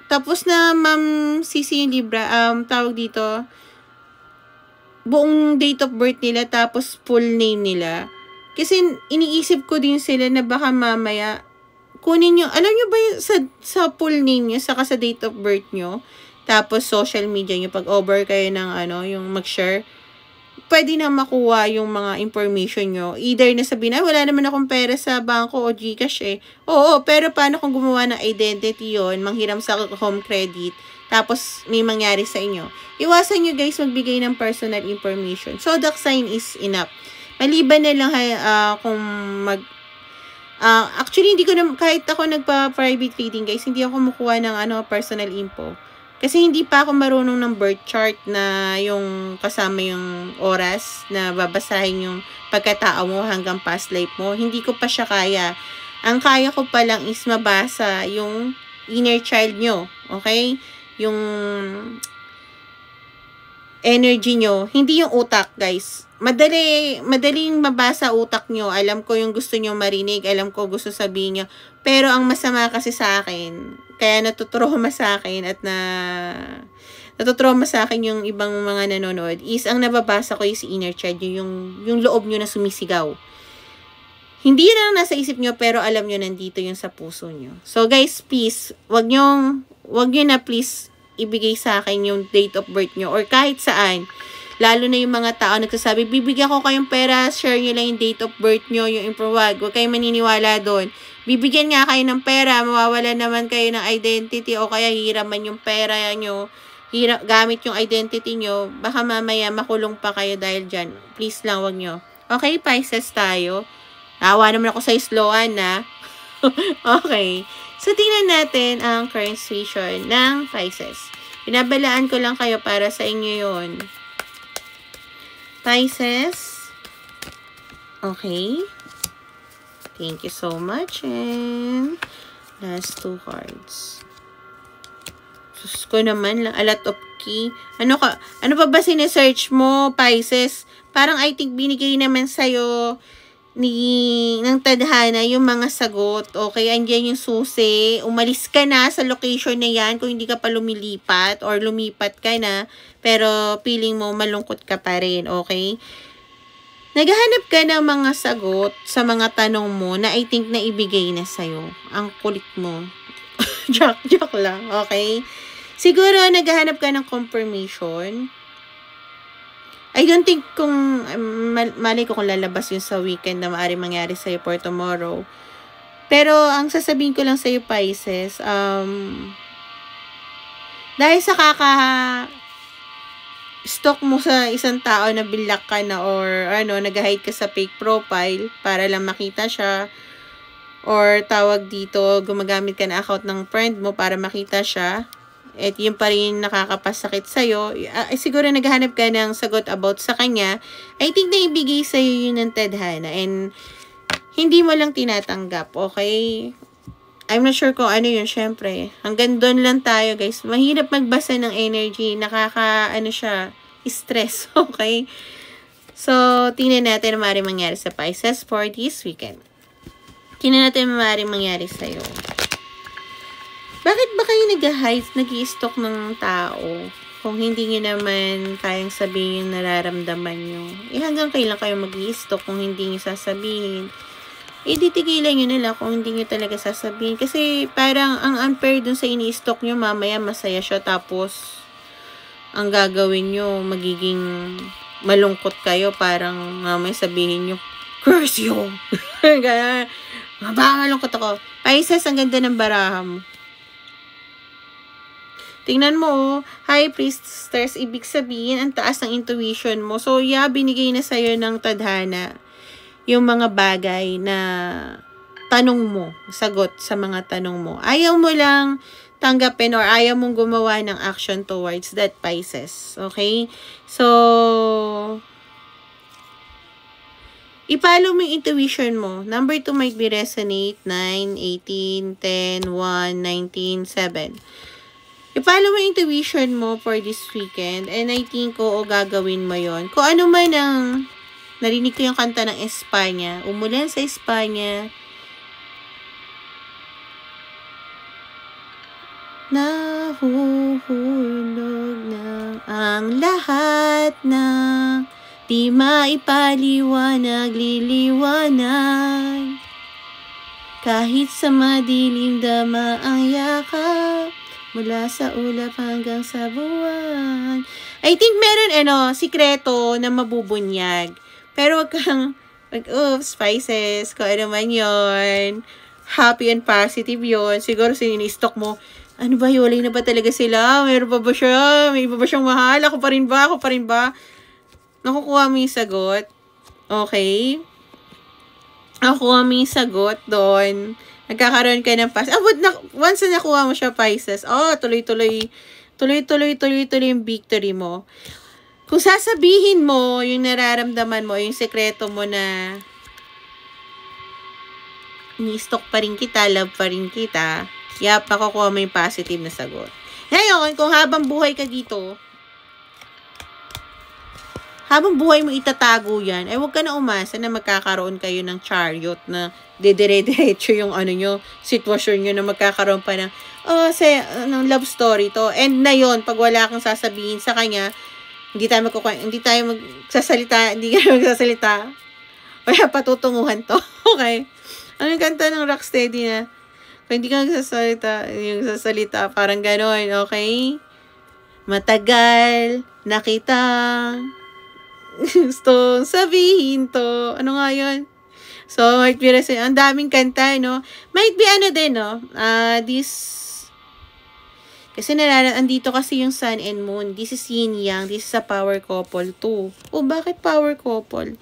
tapos na Ma'am Sisi yung Libra, tawag dito, buong date of birth nila, tapos full name nila. Kasi iniisip ko din sila na baka mamaya, kunin nyo, alam nyo ba yung sa full name nyo, saka sa date of birth nyo, tapos social media nyo, pag over kayo ng yung mag-share, pwede na makuha yung mga information nyo. Either na sabihin, wala naman akong pera sa bangko o Gcash eh. Oo, pero paano kung gumawa ng identity yon, manghiram sa home credit, tapos may mangyari sa inyo. Iwasan nyo guys magbigay ng personal information. Zodiac sign is enough. Maliban na lang kung actually hindi ko na, kahit ako nagpa-private reading guys, hindi ako kumukuha ng personal info. Kasi hindi pa ako marunong ng birth chart na yung kasama yung oras na babasahin yung pagkatao mo hanggang past life mo. Hindi ko pa siya kaya. Ang kaya ko pa lang is mabasa yung inner child nyo. Okay? Yung energy nyo. Hindi yung utak, guys. Madaling mabasa utak nyo. Alam ko yung gusto nyo marinig. Alam ko gusto sabihin nyo. Pero ang masama kasi sa akin, kaya natutrauma sa akin at natutrauma sa akin yung ibang mga nanonood, is ang nababasa ko is inner child nyo, yung loob nyo na sumisigaw. Hindi yun ang nasa isip nyo, pero alam nyo nandito yung sa puso nyo. So guys, please, wag nyo na please ibigay sa akin yung date of birth nyo or kahit saan. Lalo na yung mga tao nagsasabi, bibigyan ko kayong pera, share nyo lang yung date of birth nyo, yung wag kayong maniniwala doon. Bibigyan nga kayo ng pera, mawawala naman kayo ng identity o kaya hiraman yung pera nyo, gamit yung identity nyo, baka mamaya makulong pa kayo dahil dyan. Please lang, wag nyo. Okay, Pisces tayo. Nawa naman ako sa slowan na. Okay. So, tingnan natin ang current situation ng Pisces. Binabalaan ko lang kayo para sa inyo yon. Pisces. Okay. Thank you so much. And last 2 cards. Sus ko naman, a lot of key. Ano pa ba sinesearch mo, Pisces? Parang I think binigay naman sa'yo ng tadhana yung mga sagot. Okay, andyan yung susi. Umalis ka na sa location na yan kung hindi ka pa lumilipat or lumipat ka na pero feeling mo malungkot ka pa rin. Okay? Naghahanap ka ng mga sagot sa mga tanong mo na I think na ibigay na sa'yo. Ang kulit mo. joke lang. Okay? Siguro naghahanap ka ng confirmation. I don't think kung, malay ko kung lalabas yun sa weekend na maaari mangyari sa'yo for tomorrow. Pero, ang sasabihin ko lang sa'yo, Pisces, dahil sa stalk mo sa isang tao na bilak ka na or, nag-hide ka sa fake profile para lang makita siya, or tawag dito, gumagamit ka na account ng friend mo para makita siya, at yun pa rin nakakapasakit sa'yo, siguro naghahanap ka ng sagot about sa kanya, I think na ibigay sa'yo yun ng tadhana, and hindi mo lang tinatanggap, okay? I'm not sure kung ano yun, syempre. Hanggang doon lang tayo, guys. Mahirap magbasa ng energy, siya, stress, okay? So, tingnan natin na maaaring mangyari sa Pisces for this weekend. Tingnan natin na maaaring mangyari sa'yo. Bakit ba kayo nag-i-stalk ng tao kung hindi nyo naman kayang sabihin yung nararamdaman nyo? Hanggang kailan kayo mag-i-stalk kung hindi nyo sasabihin? Titigilan nyo nila kung hindi nyo talaga sasabihin. Kasi parang ang unfair dun sa ini-stalk nyo, mamaya masaya siya, tapos ang gagawin nyo, magiging malungkot kayo, parang mamaya sabihin nyo, curse you! Kaya, malungkot ako. Pisces, ang ganda ng baraha mo. Tingnan mo, High Priestess, ibig sabihin, ang taas ng intuition mo. So, binigay na sa'yo ng tadhana yung mga bagay na tanong mo, sagot sa mga tanong mo. Ayaw mo lang tanggapin or ayaw mong gumawa ng action towards that, Pisces. Okay? So, i-follow mo yung intuition mo. Number 2 might be resonate, 9, 18, 10, 1, 19, 7. I-follow mo yung intuition mo for this weekend, and I think, gagawin mo yon. Kung ano man ang, narinig ko yung kanta ng Espanya, umulan sa Espanya, mahuhulog na ang lahat ng di maipaliwanag, liliwanag. Kahit sa madilim dama ang yakap, mula sa ulap hanggang sa buwan. I think meron sikreto na mabubunyag. Pero wag kang, spices, kung ano man yun. Happy and positive yun. Siguro sini-stock mo, ano ba, hiwalay na ba talaga sila? Meron pa ba siya? May iba ba siyang mahal? Ako pa rin ba? Nakukuha mo yung sagot. Okay? Nakukuha mo yung sagot doon. Nagkakaroon ka ng once na nakuha mo siya, Pisces, tuloy-tuloy yung victory mo. Kung sasabihin mo, yung nararamdaman mo, yung sekreto mo na ni-stock pa rin kita, love pa rin kita, nakukuha mo yung positive na sagot. Ngayon, kung habang buhay ka dito, habang buhay mo itatago yan, ay huwag ka na umasa na magkakaroon kayo ng chariot na dedire-diretso yung sitwasyon nyo na magkakaroon pa ng, love story to. And na yun, pag wala kang sasabihin sa kanya, hindi tayo magsasalita. Kaya patutunguhan to. Okay? Anong kanta ng Rocksteady na? Kung hindi ka magsasalita, yung sasalita, parang gano'n, okay? Matagal na kitang gusto sabihin to. Ano nga yun? So, might be ang daming kanta, no? Might be kasi andito kasi yung sun and moon. This is yin yang. This is a power couple too. Oh, bakit power couple?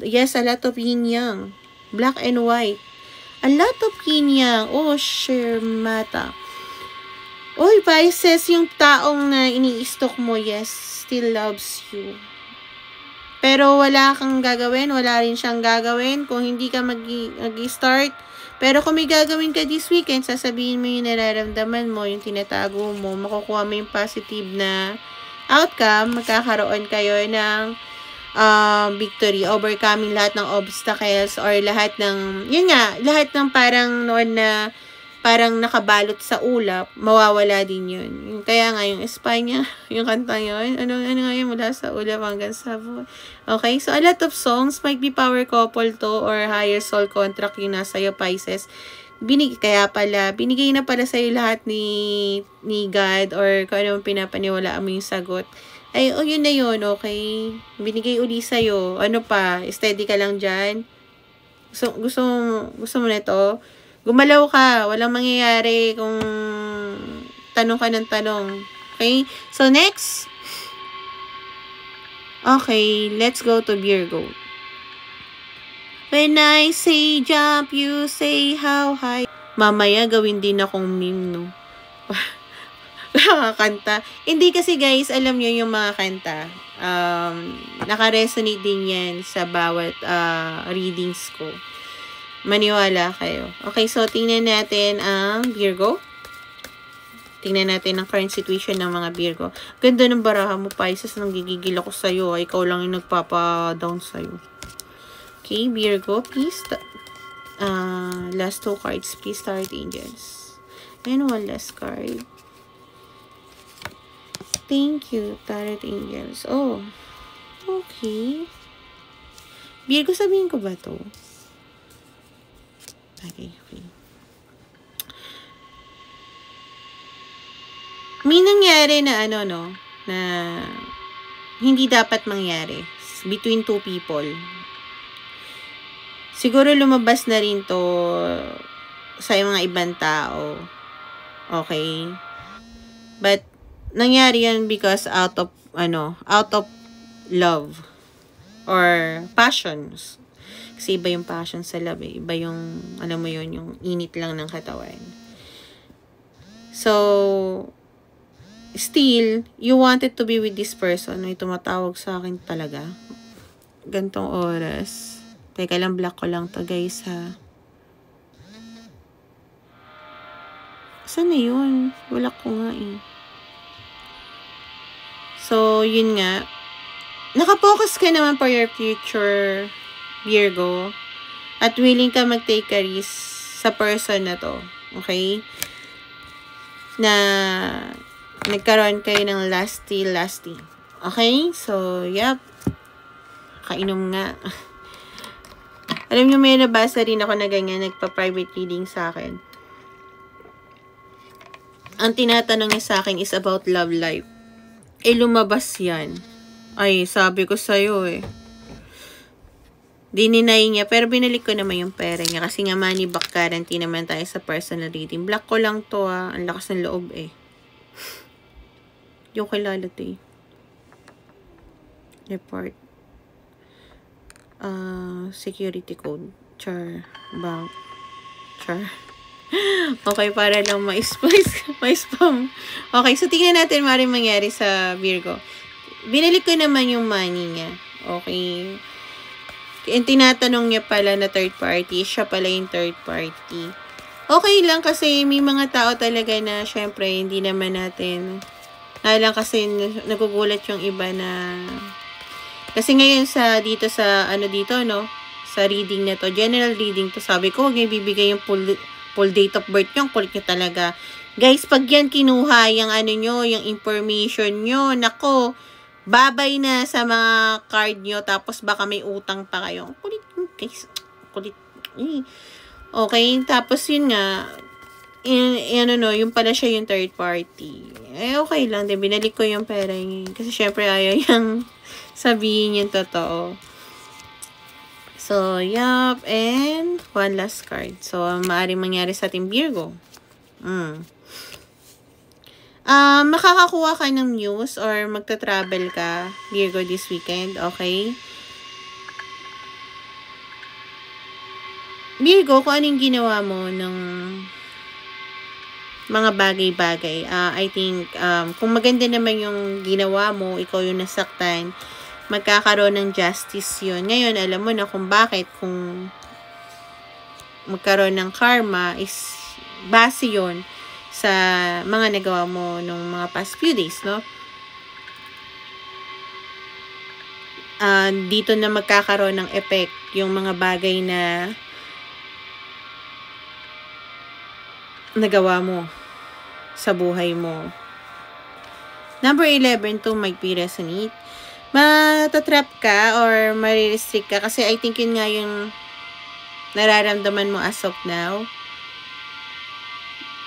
Yes, a lot of yin yang. Black and white. A lot of yin yang. Oh, share mata. Oy, Pisces, yung taong na ini-stock mo, yes, still loves you. Pero wala kang gagawin, wala rin siyang gagawin kung hindi ka mag-start. Pero kung may gagawin ka this weekend, sasabihin mo yung nararamdaman mo, yung tinatago mo, makukuha mo yung positive na outcome, magkakaroon kayo ng victory, overcoming lahat ng obstacles or lahat ng, lahat ng parang noon na parang nakabalot sa ulap, mawawala din yun. Kaya nga, yung Espanya, yung kanta yun, ano nga yun, mula sa ulap hanggang sa buwan. Okay, so a lot of songs might be power couple to or higher soul contract yung nasa iyo, Pisces. Binigay na pala sa'yo lahat ni God or kung ano pinapaniwalaan mo yung sagot. Ay, yun na yun, okay? Binigay uli sa'yo. Ano pa? Steady ka lang dyan. Gusto mo na to? Gumalaw ka. Walang mangyayari kung tanong ka ng tanong. Okay? So, next. Okay, let's go to Virgo. When I say jump, you say how high. Mamaya, gawin din akong meme, no? Kanta. Hindi kasi, guys, alam nyo yung mga kanta. Naka-resonate din yan sa bawat readings ko. Maniwala kayo. Okay, so tingnan natin ang Virgo. Tingnan natin ang current situation ng mga Virgo. Ganda ng baraha mo, Pisces. Nang gigigil ako sa'yo. Ikaw lang yung nagpapa-down sa'yo. Okay, Virgo, please. Last 2 cards, please, Tarot Angels. And one last card. Thank you, Tarot Angels. Oh, okay. Virgo, sabihin ko ba to? Okay. May nangyari na na hindi dapat mangyari between 2 people. Siguro lumabas na rin to sa mga ibang tao. Okay? But nangyari yan because out of love or passions. Kasi iba yung passion sa love, eh. Iba yung, alam mo yun, yung init lang ng katawan. So, still, you wanted to be with this person. May tumatawag sa akin talaga. Gantong oras. Teka lang, block ko lang to, guys, ha. Saan na yun? Wala ko nga, eh. So, yun nga. Nakapokus ka naman for your future, Virgo, at willing ka mag-take a risk sa person na to, okay? Na nagkaroon kayo ng lasty. Okay? So, yep. Kainom nga. Alam nyo, may nabasa rin ako na ganyan, nagpa-private reading sa akin. Ang tinatanong niya sa akin is about love life. Lumabas yan. Ay, sabi ko sa'yo Dininay niya, pero binalik ko naman yung pera niya. Kasi nga, money back guarantee naman tayo sa personal reading. Block ko lang to Ang lakas ng loob Yung kilala to Report. Security code. Char. Bank. Char. Okay, para lang ma-spam. Okay, so tingnan natin maaaring mangyari sa Virgo. Binalik ko naman yung money niya. Okay. And tinatanong niya pala na third party. Siya pala yung third party. Okay lang kasi may mga tao talaga na syempre hindi naman natin lang kasi nagugulat yung iba na kasi ngayon sa reading na to, general reading to, sabi ko, huwag niyo ibibigay yung full date of birth nyo, kulit nyo talaga. Guys, pag yan kinuha, yung yung information nyo, nako, babay na sa mga card nyo, tapos baka may utang pa kayo. Kulit, guys, kulit. Okay, tapos yun nga, yung pala siya yung third party. Okay lang, binalik ko yung pera niya. Kasi syempre, ayaw yung sabihin yung totoo. So, yup. And, one last card. So, maaaring mangyari sa ating Virgo. Makakakuha ka ng news or magta-travel ka, Virgo, this weekend. Okay? Virgo, kung anong ginawa mo ng mga bagay-bagay. I think, kung maganda naman yung ginawa mo, ikaw yung nasaktan, magkakaroon ng justice yun. Ngayon, alam mo na kung bakit, kung magkaroon ng karma, is base yun sa mga nagawa mo nung mga past few days, no? Dito na magkakaroon ng effect yung mga bagay na nagawa mo sa buhay mo. Number 11, to might be resonate. Matatrap ka or marirestrict ka kasi I think yun nga yung nararamdaman mo as of now.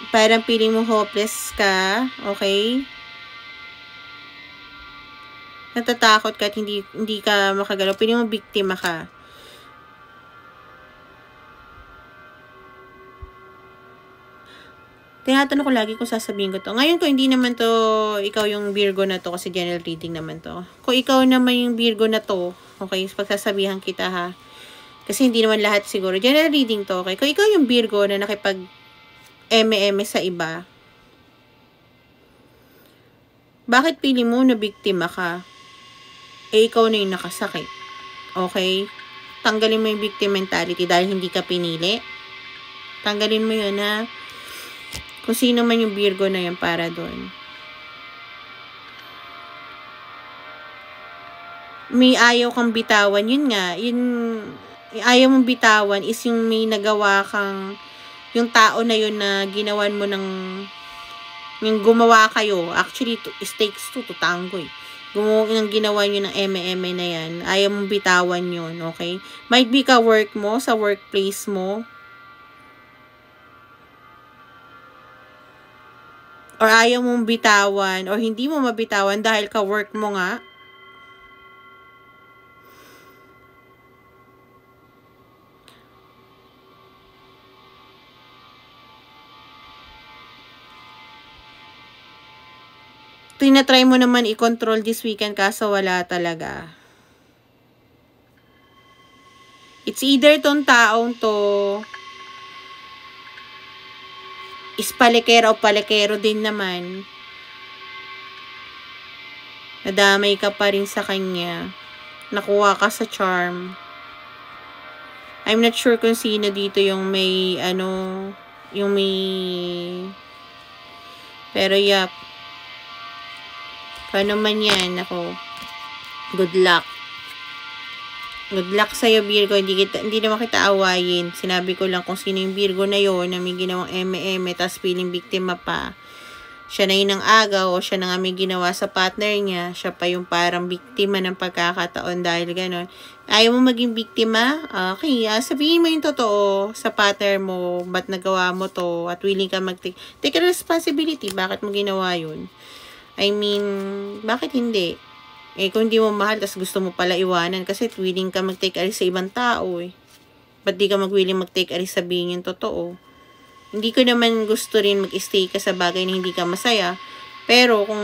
Parang feeling mo hopeless ka, okay? Natatakot ka at hindi ka makagalaw. Feeling mo biktima ka. Tinatanong ko lagi kung sasabihin ko to. Ngayon, kung hindi naman to, ikaw yung Virgo na to, kasi general reading naman to. Kung ikaw naman yung Virgo na to, okay, pagsasabihan kita ha. Kasi hindi naman lahat siguro. General reading to, okay? Kung ikaw yung Virgo na nakipag eme sa iba, bakit pili mo na biktima ka? Ikaw na yung nakasakit. Okay? Tanggalin mo yung victim mentality dahil hindi ka pinili. Tanggalin mo yun ha. Kung sino man yung Virgo na yan para doon. May ayaw kang bitawan. Yun nga. Ayaw mong bitawan is yung may nagawa kang yung tao na yun na ginawan mo ng yung gumawa kayo. Actually, it takes two to tango Yung ginawa nyo ng eme na yan. Ayaw mong bitawan yun. Okay? Might be ka work mo, sa workplace mo. Or ayaw mong bitawan, or hindi mo mabitawan dahil ka-work mo nga. Tinatry mo naman i-control this weekend kaso wala talaga. It's either tong taong to is palekero o palekero din naman. Nadamay ka pa rin sa kanya. Nakuha ka sa charm. I'm not sure kung sino dito yung may pero yap. Paano man yan, ako. Good luck. Good luck sa'yo, Virgo. Hindi naman kita awayin. Sinabi ko lang kung sino yung Virgo na yon na may ginawang eme-eme, tas feeling biktima pa. siya na yung agaw o siya na nga may ginawa sa partner niya, siya pa yung parang biktima ng pagkakataon dahil gano'n. Ayaw mo maging biktima? Okay, sabihin mo yung totoo sa partner mo, ba't nagawa mo to, at willing ka take responsibility, bakit mo ginawa yun? I mean, bakit hindi? Kung hindi mo mahal, tas gusto mo pala iwanan kasi willing ka mag-take aris sa ibang tao Ba't di ka mag-willing mag-take aris sabihin yung totoo? Hindi ko naman gusto rin mag-stay ka sa bagay na hindi ka masaya. Pero kung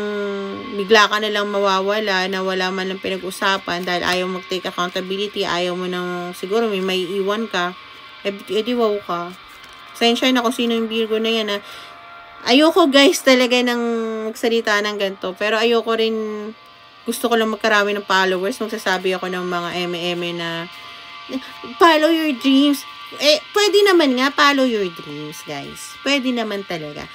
bigla ka na lang mawawala, na wala man lang pinag-usapan dahil ayaw mag-take accountability, ayaw mo nang siguro may iwan ka, edi wow ka. Sensya na kung sino yung Virgo na yan. Ayoko guys talaga ng magsalita ng ganito. Pero ayoko rin, gusto ko lang magkarami ng followers. Magsasabi ako ng mga eme na follow your dreams. Pwede naman nga, follow your dreams, guys. Pwede naman talaga.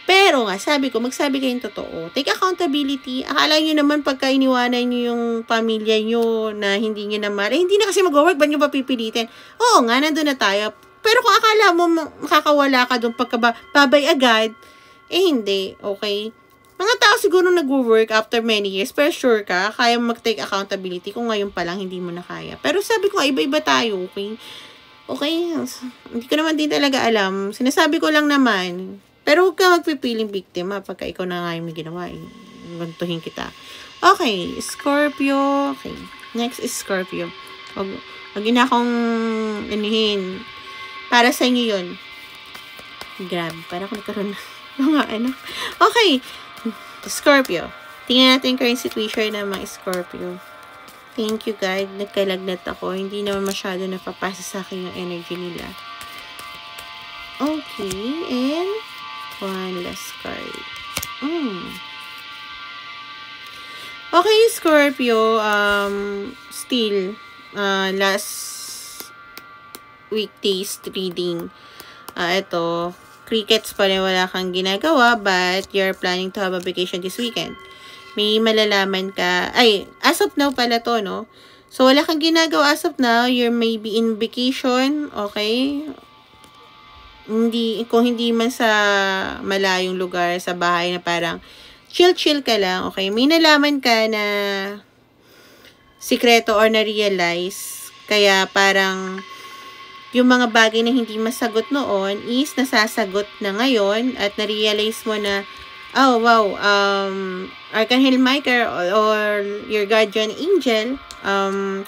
Pero nga, sabi ko, magsabi kayong totoo. Take accountability. Akala nyo naman pagka iniwanan nyo yung pamilya nyo na hindi nyo naman, hindi na kasi mag-work, ba't nyo pa pipilitin? Oo nga, nandun na tayo. Pero kung akala mo makakawala ka doon pagka babay agad, hindi. Okay? Mga tao siguro nag-work after many years, pero sure ka, kaya mag-take accountability kung ngayon pa lang hindi mo na kaya. Pero sabi ko, iba-iba tayo, okay? Okay, hindi ko naman din talaga alam. Sinasabi ko lang naman. Pero huwag ka magpipiling biktima pagka ikaw na nga yung may ginawa. Gantuhin kita. Okay, Scorpio. Okay, next is Scorpio. Huwag na akong inihin. Para sa inyo yun. Grabe, para ako nagkaroon na mga anak. Okay, Scorpio. Tingnan natin yung current situation ng mga Scorpio. Thank you, guys. Nagkalagnat ako. Hindi naman masyado napapasa sa akin yung energy nila. Okay. And one last card. Okay, Scorpio. Still, last weekdays reading. Ito, crickets pa rin, wala kang ginagawa, but you're planning to have a vacation this weekend. May malalaman ka, as of now pala to, no? So, wala kang ginagawa as of now, you're maybe in vacation, okay? Kung hindi man sa malayong lugar, sa bahay na parang chill-chill ka lang, okay? May nalaman ka na sikreto or na-realize, kaya parang yung mga bagay na hindi masagot noon is nasasagot na ngayon at na-realize mo na, oh, wow, Archangel Michael or your guardian angel,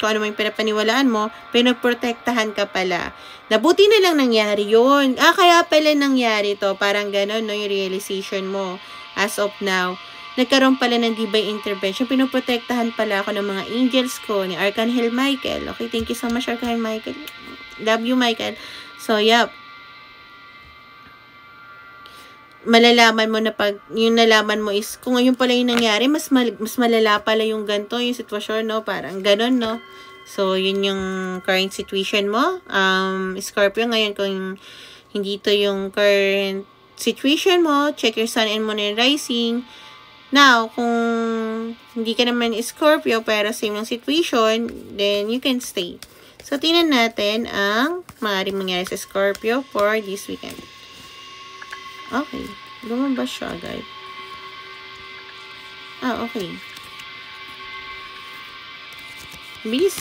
kung ano man yung pinapaniwalaan mo, pinagprotektahan ka pala. Nabuti na lang nangyari yun. Kaya pala nangyari to. Parang ganon, no, yung realization mo. As of now, nagkaroon pala ng divine intervention. Pinoprotektahan pala ako ng mga angels ko, ni Archangel Michael. Okay, thank you so much, Archangel Michael. Love you, Michael. So, yep. Malalaman mo na pag yung nalaman mo is kung ngayon pala yung nangyari, mas malala pala yung ganito, yung sitwasyon, no? Parang ganon, no? So, yun yung current situation mo. Scorpio, ngayon kung hindi to yung current situation mo, check your sun and moon and rising. Now, kung hindi ka naman Scorpio, pero same yung situation, then you can stay. So, tingnan natin ang maaaring mangyari sa Scorpio for this weekend. Okay. Lumabas siya agad. Okay. Bilis,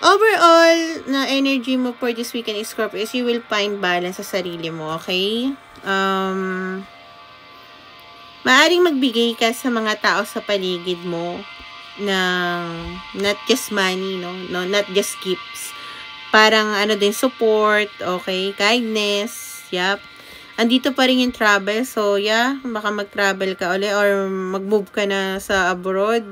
Overall, na energy mo for this weekend, Scorpio, is you will find balance sa sarili mo, okay? Maaring magbigay ka sa mga tao sa paligid mo ng not just money, no, not just gifts. Parang din support, okay, kindness, yep. Andito pa rin yung travel, so yeah, baka mag-travel ka ulit or mag-move ka na sa abroad.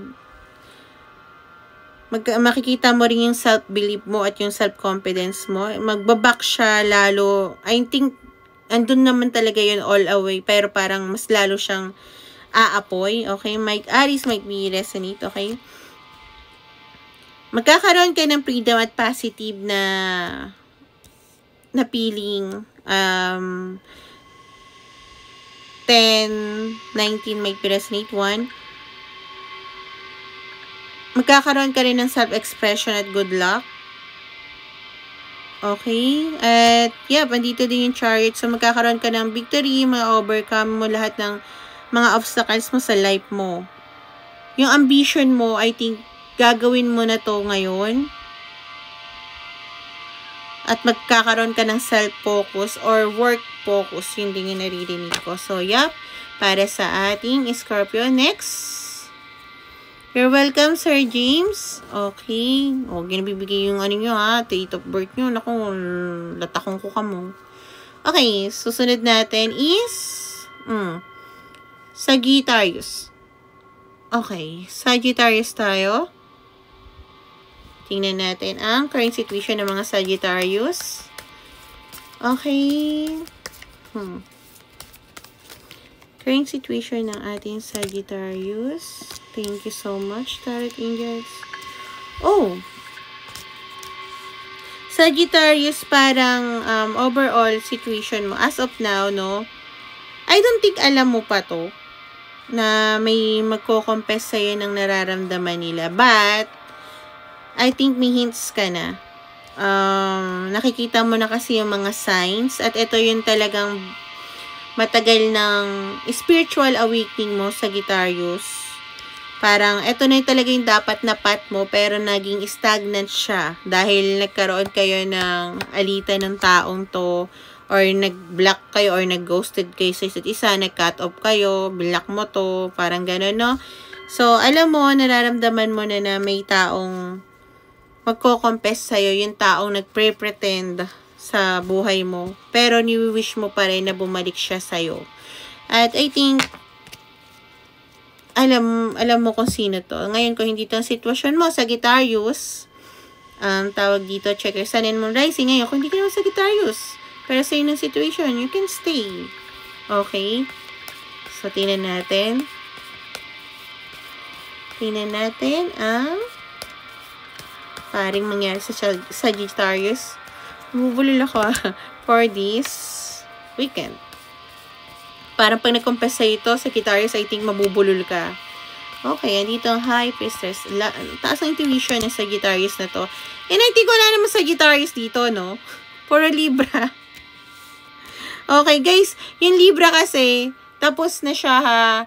Makikita mo rin yung self-belief mo at yung self-confidence mo. Magbaback siya lalo. I think, andun naman talaga yun all away, pero parang mas lalo siyang aapoy, okay? Aries might be resonate, okay? Magkakaroon ka ng freedom at positive na feeling. 10, 19 might be resonate 1. Magkakaroon ka rin ng self-expression at good luck. Okay? At, andito din yung Chariot. So, magkakaroon ka ng victory, ma-overcome mo lahat ng mga obstacles mo sa life mo. Yung ambition mo, I think, gagawin mo na to ngayon. At magkakaroon ka ng self-focus or work focus. Yun din yung naririnig ko. So, para sa ating Scorpio. Next. You're welcome, Sir James. Okay. O, ginabibigay yung ano nyo, ha. Date of birth nyo. Naku, latakong ko ka mo. Okay. Susunod natin is Sagittarius. Okay. Sagittarius tayo. Tingnan natin ang current situation ng mga Sagittarius. Okay. Current situation ng ating Sagittarius. Thank you so much, Tarot Angels. Oh! Sagittarius, parang overall situation mo. As of now, no? I don't think alam mo pa to na may magko-confess sa'yo ng nararamdaman nila. But, I think may hints ka na. Nakikita mo na kasi yung mga signs. At ito yung talagang matagal ng spiritual awakening mo, Sagittarius. Parang, ito na yung talaga yung dapat na path mo, pero naging stagnant siya. Dahil nagkaroon kayo ng alitan ng taong to, or nag-block kayo, or nag-ghosted kayo sa isa't isa, nag-cut off kayo, block mo to, parang gano'n, no? So, alam mo, nararamdaman mo na may taong magko-confess sa'yo, yung taong nagpre-pretend sa buhay mo. Pero, ni-wish mo pa rin na bumalik siya sa'yo. At I think, alam mo kung sino to. Ngayon, kung hindi to ang sitwasyon mo, Sagittarius, tawag dito, check your sun and moon rising. Ngayon, kung hindi ka naman Sagittarius, pero sa inong situation, you can stay. Okay? So, tingnan natin. Tingnan natin ang paring mangyari sa Sagittarius. Bubulol ako for this weekend. Parang pag nag-confess sa'yo ito, Sagittarius, I think mabubulol ka. Okay, andito ang High Priestess. Taas ang intuition ng Sagittarius na to. And I think wala naman Sagittarius dito, no? For a Libra. Okay, guys. Yung Libra kasi, tapos na siya, ha.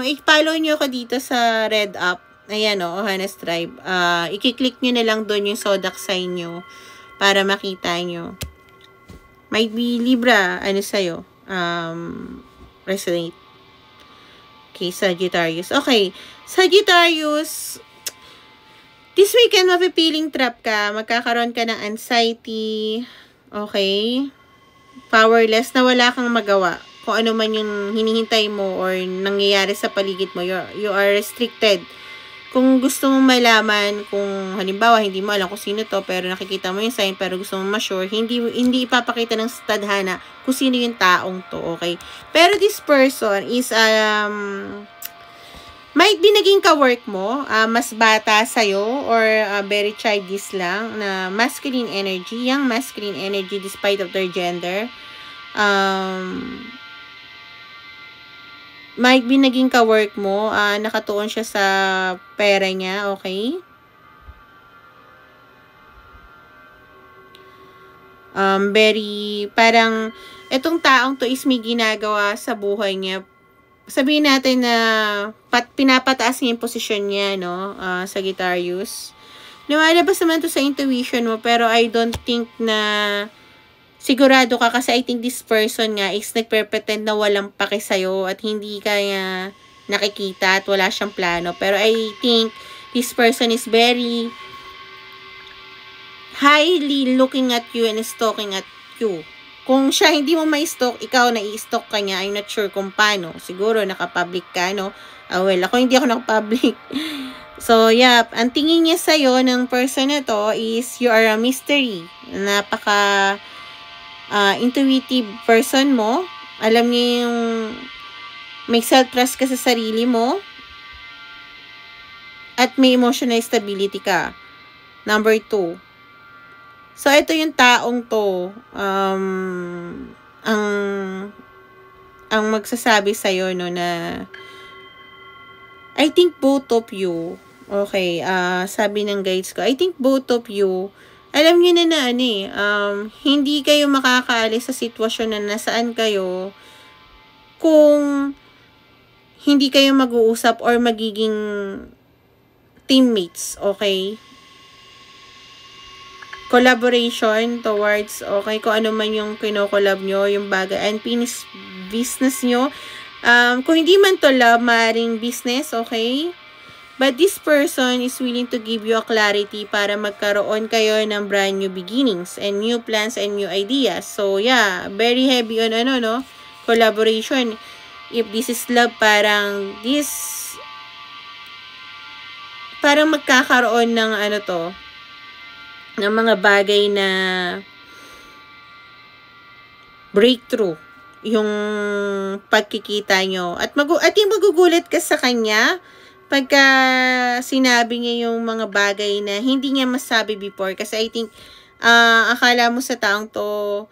I-follow nyo ko dito sa Red App. Ayan, o, Ohanas Tribe. I-click nyo na lang doon yung zodiac sign nyo para makita nyo. Might be Libra, ano sa'yo? Resonate. Okay, Sagittarius. Okay, Sagittarius, this weekend, mapipiling trap ka. Magkakaroon ka ng anxiety. Okay? Powerless na wala kang magawa. Kung ano man yung hinihintay mo or nangyayari sa paligid mo, you are restricted. Kung gusto mong malaman, kung halimbawa, hindi mo alam kung sino to, pero nakikita mo yung sign, pero gusto mong ma-sure, hindi ipapakita ng tadhana kung sino yung taong to, okay? Pero this person is, might be naging ka-work mo, mas bata sa'yo, or very childish lang, na masculine energy, young masculine energy despite of their gender. Might be naging ka-work mo, nakatuon siya sa pera niya, okay? Parang, etong taong to is may ginagawa sa buhay niya. Sabihin natin na, pinapataas niya yung posisyon niya, no? Sagittarius. Lumalabas naman to sa intuition mo, pero I don't think na sigurado ka kasi I think this person nga is nagpe-pretend na walang pake sa'yo at hindi kaya nakikita at wala siyang plano. Pero I think this person is very highly looking at you and stalking at you. Kung siya hindi mo ma-stalk, ikaw na i-stalk ka niya, I'm not sure kung paano. Siguro naka-public ka, no? Well, ako hindi ako naka-public. So, ang tingin niya sa'yo ng person na to is you are a mystery. Napaka intuitive person mo. Alam niya yung may self-trust ka sa sarili mo. At may emotional stability ka. Number 2. So, ito yung taong to. Ang magsasabi sa'yo, no, na I think both of you, okay, sabi ng guides ko, I think both of you alam niyo na ano hindi kayo makakaalis sa sitwasyon na nasaan kayo kung hindi kayo mag-uusap or magiging teammates, okay? Collaboration towards, okay, kung ano man yung kino-collab nyo, yung bagay, and business nyo. Kung hindi man to love, maaaring business, okay? But this person is willing to give you a clarity para magkaroon kayo ng brand new beginnings and new plans and new ideas. So, yeah, very heavy on collaboration. If this is love, parang magkakaroon ng ng mga bagay na breakthrough yung pagkikita nyo. At yung magugulat ka sa kanya pagka sinabi niya yung mga bagay na hindi niya masabi before. Kasi I think, akala mo sa taong to,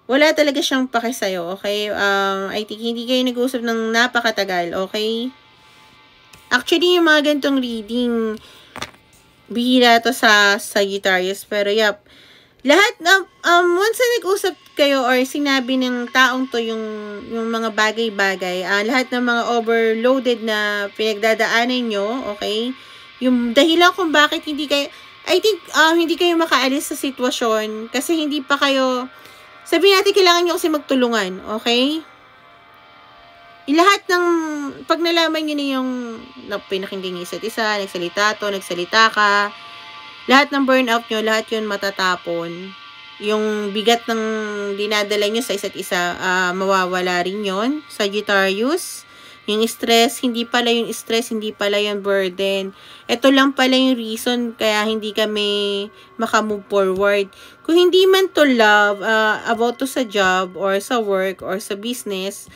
wala talaga siyang pake sa'yo, okay? I think hindi kayo nag-uusap ng napakatagal, okay? Actually, yung mga ganitong reading, bihira to sa Sagittarius, pero yep, lahat once na nag-usap kayo or sinabi ng taong to yung mga bagay-bagay, lahat ng mga overloaded na pinagdadaanan nyo, okay, yung dahilan kung bakit hindi kayo, I think hindi kayo makaalis sa sitwasyon kasi hindi pa kayo, sabihin natin kailangan nyo kasi magtulungan, okay? Lahat ng, pag nalaman nyo na yung pinakinggan nyo isa't isa, nagsalita ka, lahat ng burnout nyo, lahat yun matatapon. Yung bigat ng dinadala nyo sa isa't isa, mawawala rin yun. Sagittarius, yung stress, hindi pala yung burden. Ito lang pala yung reason kaya hindi kami makamove forward. Kung hindi man to love, about to sa job, or sa work, or sa business,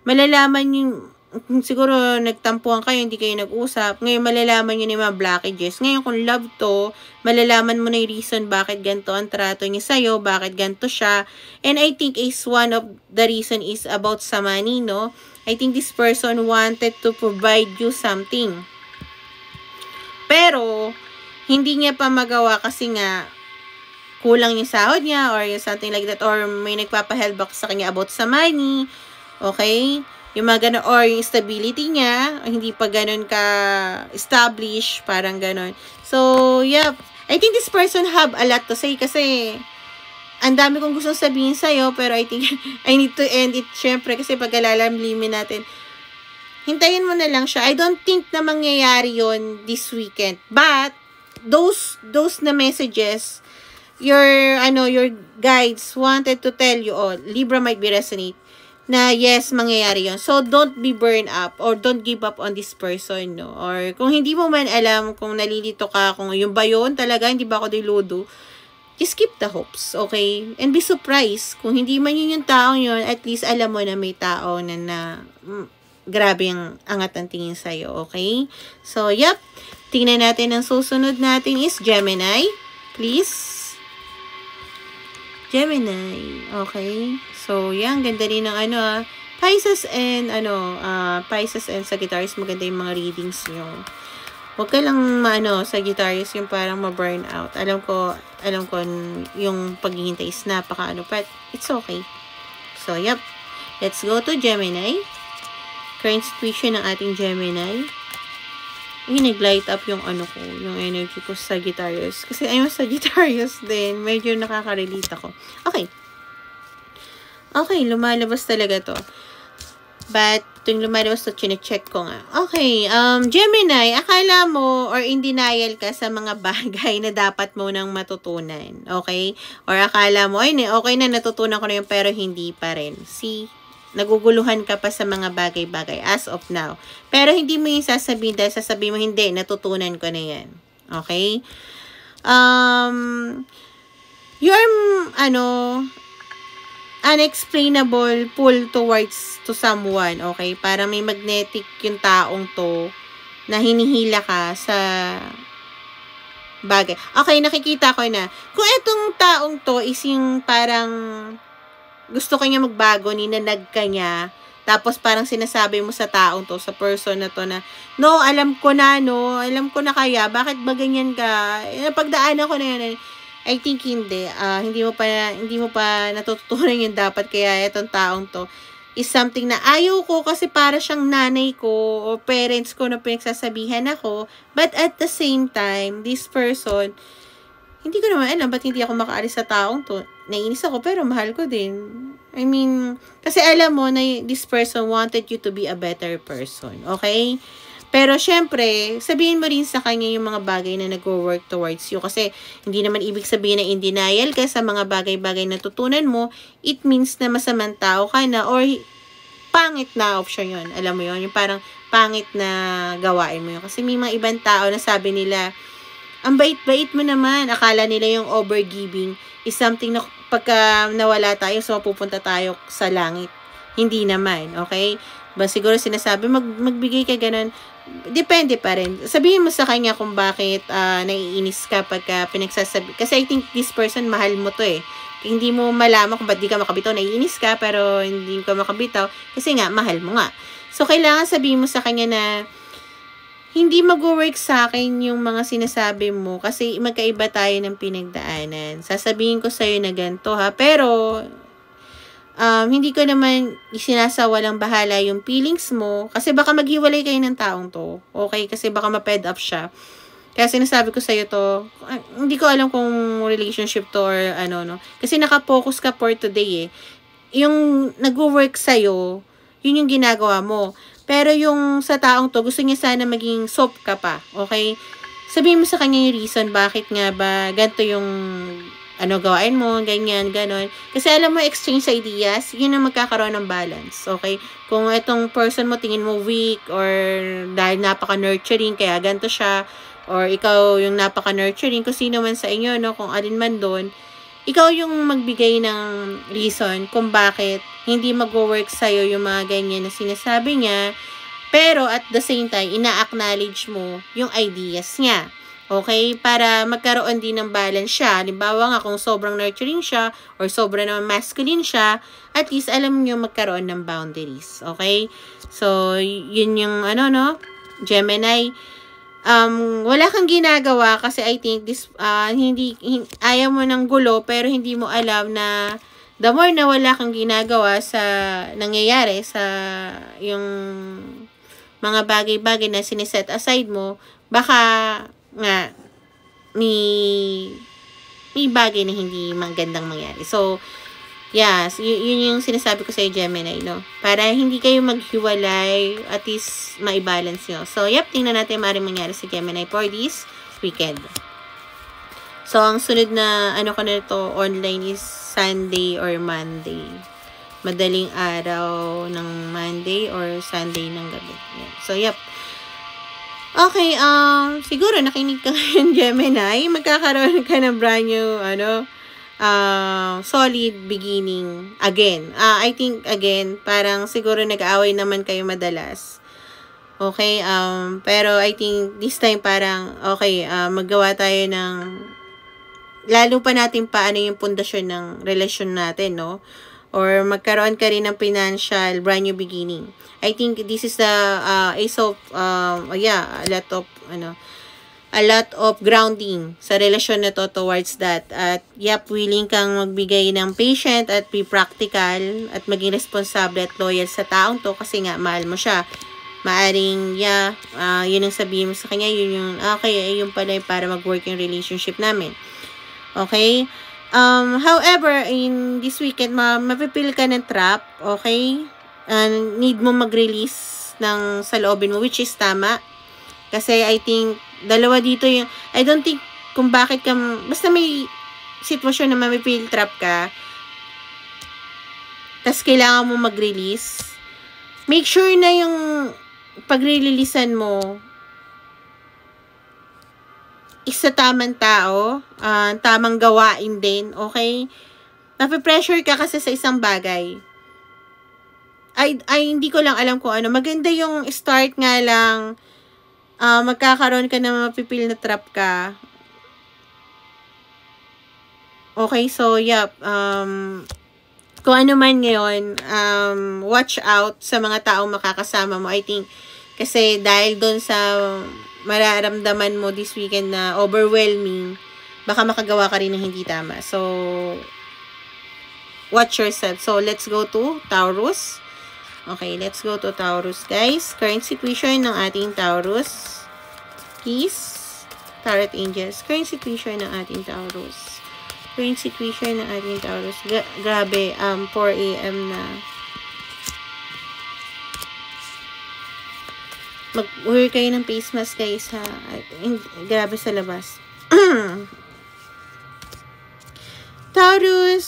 malalaman yung, siguro nagtampuhan kayo, hindi kayo nag-usap, ngayon malalaman nyo na yung mga blockages. Ngayon kung love to, malalaman mo na yung reason bakit ganito ang trato niya sa'yo, bakit ganito siya. And I think one of the reason is about sa money, no? I think this person wanted to provide you something. Pero, hindi niya pa magawa kasi nga, kulang yung sahod niya, or something like that, or may nagpapa-help sa kanya about sa money. Okay? Yung mga gano'n, or yung stability niya, hindi pa gano'n ka-establish, parang gano'n. So, yeah. I think this person have a lot to say kasi ang dami kong gustong sabihin sa'yo, pero I think I need to end it, syempre, kasi pag alalamlimin natin, hintayin mo na lang siya. I don't think na mangyayari yon this weekend. But, those na messages, your guides wanted to tell you, Libra might be resonate, na yes, mangyayari yon. So, don't be burned up or don't give up on this person, no? Or kung hindi mo man alam, kung nalilito ka, kung yung ba yun talaga, hindi ba ako diludo, just keep the hopes, okay? And be surprised. Kung hindi man yun yung taong yun, at least alam mo na may tao na grabe ang angat ang tingin sa'yo, okay? So, yep. Tingnan natin ang susunod natin is Gemini. Please. Gemini. Okay. So, yan. Ganda rin ng Pisces and Sagittarius. Maganda yung mga readings nyo. Huwag ka lang Sagittarius yung parang ma-burn out. Alam ko yung paghihintay is but it's okay. So, yep. Let's go to Gemini. Current situation ng ating Gemini. Nag-light up yung yung energy ko sa Sagittarius. Kasi I'm a Sagittarius din. Medyo nakaka-relate ako. Okay. Okay, lumalabas talaga to. But, yung lumalabas to, chinecheck ko nga. Okay, Gemini, akala mo or in denial ka sa mga bagay na dapat mo nang matutunan. Okay? Or akala mo, okay na, natutunan ko na yun, pero hindi pa rin. See? Naguguluhan ka pa sa mga bagay-bagay as of now. Pero hindi mo yung sasabihin dahil sasabihin mo, hindi, natutunan ko na yan. Okay? Your, unexplainable pull towards to someone, okay? Parang may magnetic yung taong to na hinihila ka sa bagay. Okay, nakikita ko na. Kung itong taong to is yung parang gusto ka niya magbago, ninanag ka niya, tapos parang sinasabi mo sa taong to, sa person na to na, no, alam ko na kaya, bakit ba ganyan ka? Napagdaanan ko na yan. I think hindi. Hindi mo pa natututunan yung dapat, kaya itong taong to is something na ayaw ko kasi para siyang nanay ko o parents ko na pinagsasabihan ako. But at the same time, this person, hindi ko naman alam ba't hindi ako makaalis sa taong to. Naiinis ako pero mahal ko din. I mean, kasi alam mo na this person wanted you to be a better person. Okay? Pero syempre, sabihin mo rin sa kanya yung mga bagay na nag-work towards you. Kasi hindi naman ibig sabihin na in denial ka sa mga bagay-bagay na tutunan mo. It means na masamang tao ka na or pangit na option yun. Alam mo yun? Yung parang pangit na gawain mo yun. Kasi may mga ibang tao na sabi nila, ang bait-bait mo naman. Akala nila yung overgiving is something na pagka nawala tayo, so pupunta tayo sa langit. Hindi naman, okay? Siguro sinasabi, magbigay ka ganun. Depende pa rin. Sabihin mo sa kanya kung bakit naiinis ka pagka pinagsasabi. Kasi I think this person, mahal mo to eh. Hindi mo malaman kung ba't di ka makabitaw. Naiinis ka, pero hindi ka makabitaw. Kasi nga, mahal mo nga. So, kailangan sabihin mo sa kanya na hindi mag-work sa akin yung mga sinasabi mo kasi magkaiba tayo ng pinagdaanan. Sasabihin ko sa'yo na ganito ha. Pero, hindi ko naman isinasawalang bahala yung feelings mo kasi baka maghiwalay kayo ng taong to. Okay? Kasi baka ma-fed up siya. Kaya sinasabi ko sa'yo to, hindi ko alam kung relationship to or ano, no? Kasi nakapokus ka for today eh. Yung nag-work sa'yo, yun yung ginagawa mo. Pero yung sa taong to, gusto niya sana maging soft ka pa. Okay? Sabihin mo sa kanya yung reason, bakit nga ba ganito yung gawain mo, ganyan, ganon. Kasi alam mo, exchange ideas, yun ang magkakaroon ng balance. Okay? Kung itong person mo, tingin mo weak, or dahil napaka-nurturing, kaya ganito siya, or ikaw yung napaka-nurturing, kung sino man sa inyo, no, kung alin man doon, ikaw yung magbigay ng reason kung bakit hindi mag-work sa'yo yung mga ganyan na sinasabi niya, pero at the same time, ina-acknowledge mo yung ideas niya. Okay? Para magkaroon din ng balance siya. Halimbawa nga, kung sobrang nurturing siya, or sobrang naman masculine siya, at least alam niyo magkaroon ng boundaries. Okay? So, yun yung Gemini. Wala kang ginagawa kasi I think this ayaw mo ng gulo pero hindi mo alam na the more na wala kang ginagawa sa nangyayari sa yung mga bagay-bagay na siniset aside mo, baka nga may bagay na hindi magandang mangyari. So, yes, yun yung sinasabi ko sa Gemini, no? Para hindi kayo maghiwalay, at least maibalance nyo. So, tingnan natin maaaring mangyari sa Gemini for this weekend. So, ang sunod na ko na ito online is Sunday or Monday. Madaling araw ng Monday or Sunday ng gabi. Yeah. So, okay, siguro nakinig ka ngayon, Gemini. Magkakaroon ka ng brand new, solid beginning again. I think again, parang siguro nag-aaway naman kayo madalas. Okay, pero I think this time parang okay, maggawa tayo ng lalo pa natin paano yung pundasyon ng relasyon natin, no? Or magkaroon ka rin ng financial brand new beginning. I think this is the ace of a lot of grounding sa relasyon na to towards that. At willing kang magbigay ng patient at be practical at maging responsable at loyal sa taong to kasi nga mahal mo siya. Maaring yun ang sabihin mo sa kanya, yun yung okay, yun pala yung para mag-work yung relationship namin. Okay? However, in this weekend, mapipil ka ng trap, okay? Need mo mag-release ng saloobin mo, which is tama. Kasi I think, dalawa dito yung, I don't think kung bakit ka, basta may sitwasyon na mapipil trap ka, tas kailangan mo mag-release, make sure na yung pag-releasean mo, isa tamang tao, tamang gawain din, okay? Nape-pressure ka kasi sa isang bagay. Ay hindi ko lang alam kung ano. Maganda yung start nga lang, magkakaroon ka na mapipil na trap ka. Okay, so kung ano man ngayon, watch out sa mga taong makakasama mo. I think, kasi dahil doon sa mararamdaman mo this weekend na overwhelming, baka makagawa ka rin ng hindi tama. So, watch yourself. So, let's go to Taurus. Okay, let's go to Taurus, guys. Current situation ng ating Taurus. Peace. Tarot Angels. Current situation ng ating Taurus. Current situation ng ating Taurus. Grabe, 4 AM na. Mag-wear kayo ng face mask, guys, ha. Grabe sa labas. Taurus,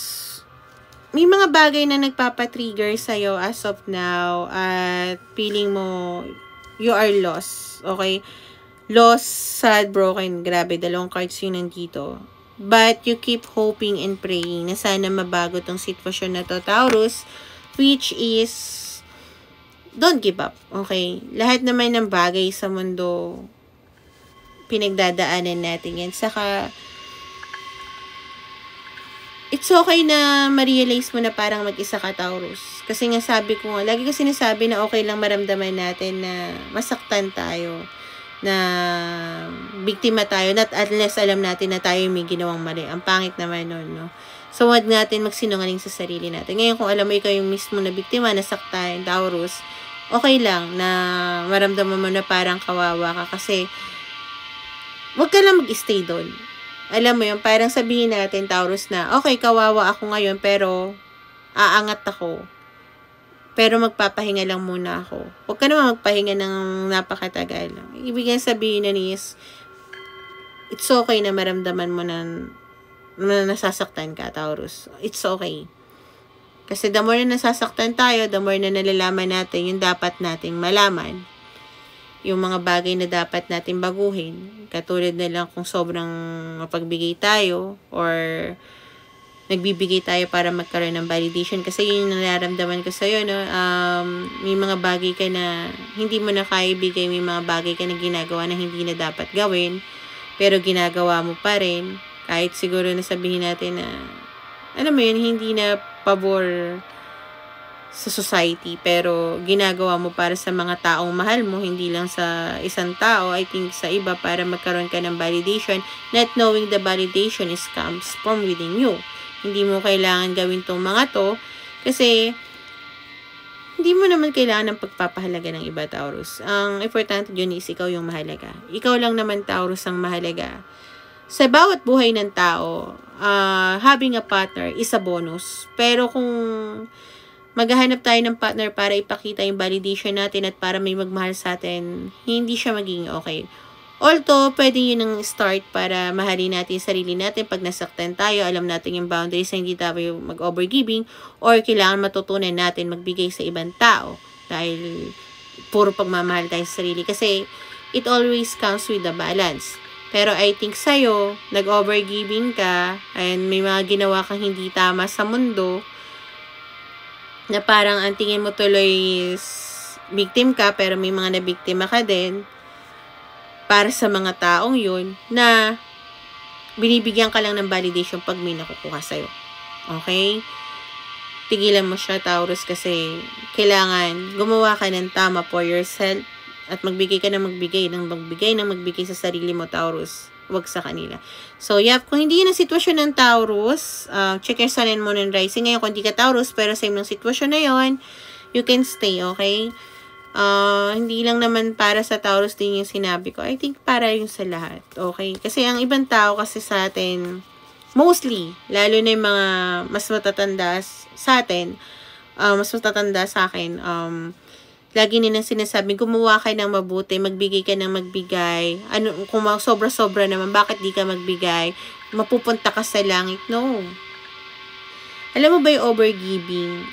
may mga bagay na nagpapatrigger sa'yo as of now at feeling mo you are lost. Okay? Lost, sad, broken. Grabe, dalawang cards yun nandito. But you keep hoping and praying na sana mabago tong sitwasyon na to, Taurus, which is don't give up, okay? Lahat naman ng bagay sa mundo, pinagdadaanan natin yan. Saka, it's okay na ma-realize mo na parang mag-isa ka, Taurus. Kasi nga sabi ko nga, lagi ko sinasabi na okay lang maramdaman natin na masaktan tayo, na biktima tayo, not unless alam natin na tayo may ginawang mali. Ang pangit naman nun, no? So, wag natin magsinungaling sa sarili natin. Ngayon, kung alam mo ikaw yung mismo na biktima, nasaktan, Taurus, okay lang na maramdaman mo na parang kawawa ka kasi wag ka lang mag-stay doon. Alam mo yun, parang sabihin natin, Taurus, na okay, kawawa ako ngayon pero aangat ako. Pero magpapahinga lang muna ako. Huwag ka naman magpahinga ng napakatagal. Ibig sabihin na is it's okay na maramdaman mo na nasasaktan ka, Taurus. It's okay. Kasi the more na nasasaktan tayo, the more na nalalaman natin yung dapat nating malaman. Yung mga bagay na dapat natin baguhin. Katulad na lang kung sobrang mapagbigay tayo or nagbibigay tayo para magkaroon ng validation. Kasi yun yung nararamdaman ko sa'yo, no? May mga bagay ka na hindi mo na kaya ibigay. May mga bagay ka na ginagawa na hindi na dapat gawin. Pero ginagawa mo pa rin. Kahit siguro na sabihin natin na alam mo yun, hindi na pabor sa society, pero ginagawa mo para sa mga taong mahal mo, hindi lang sa isang tao, I think sa iba, para magkaroon ka ng validation, not knowing the validation is comes from within you. Hindi mo kailangan gawin tong mga to, kasi hindi mo naman kailangan ng pagpapahalaga ng iba, Taurus. Ang importante dyan is ikaw yung mahalaga. Ikaw lang naman, Taurus, ang mahalaga. Sa bawat buhay ng tao, having a partner is a bonus. Pero kung maghahanap tayo ng partner para ipakita yung validation natin at para may magmahal sa atin, hindi siya magiging okay. Although, pwede yun ang start para mahalin natin yung sarili natin. Pag nasaktan tayo, alam natin yung boundaries na hindi tayo mag-overgiving or kailangan matutunan natin magbigay sa ibang tao dahil puro pagmamahal tayo sa sarili. Kasi it always comes with the balance. Pero I think sa'yo, nag-overgiving ka, and may mga ginawa kang hindi tama sa mundo, na parang ang tingin mo tuloy is victim ka, pero may mga nabiktima ka din, para sa mga taong yun, na binibigyan ka lang ng validation pag may nakukuha sa'yo. Okay? Tigilan mo siya, Taurus, kasi kailangan gumawa ka ng tama for yourself. At magbigay ka na magbigay sa sarili mo, Taurus. Huwag sa kanila. So, yep. Kung hindi yun ang sitwasyon ng Taurus, check your sun and moon and rising. Ngayon, kung hindi ka Taurus, pero same ng sitwasyon na yon, you can stay, okay? Hindi lang naman para sa Taurus din yung sinabi ko. I think para yung sa lahat, okay? Kasi ang ibang tao kasi sa atin, mostly, lalo na yung mga mas matatanda sa atin, mas matatanda sa akin, lagi nilang sinasabi, gumawa ka ng mabuti, magbigay ka ng magbigay. Ano, kung sobra-sobra naman, bakit di ka magbigay? Mapupunta ka sa langit? No. Alam mo ba yung overgiving?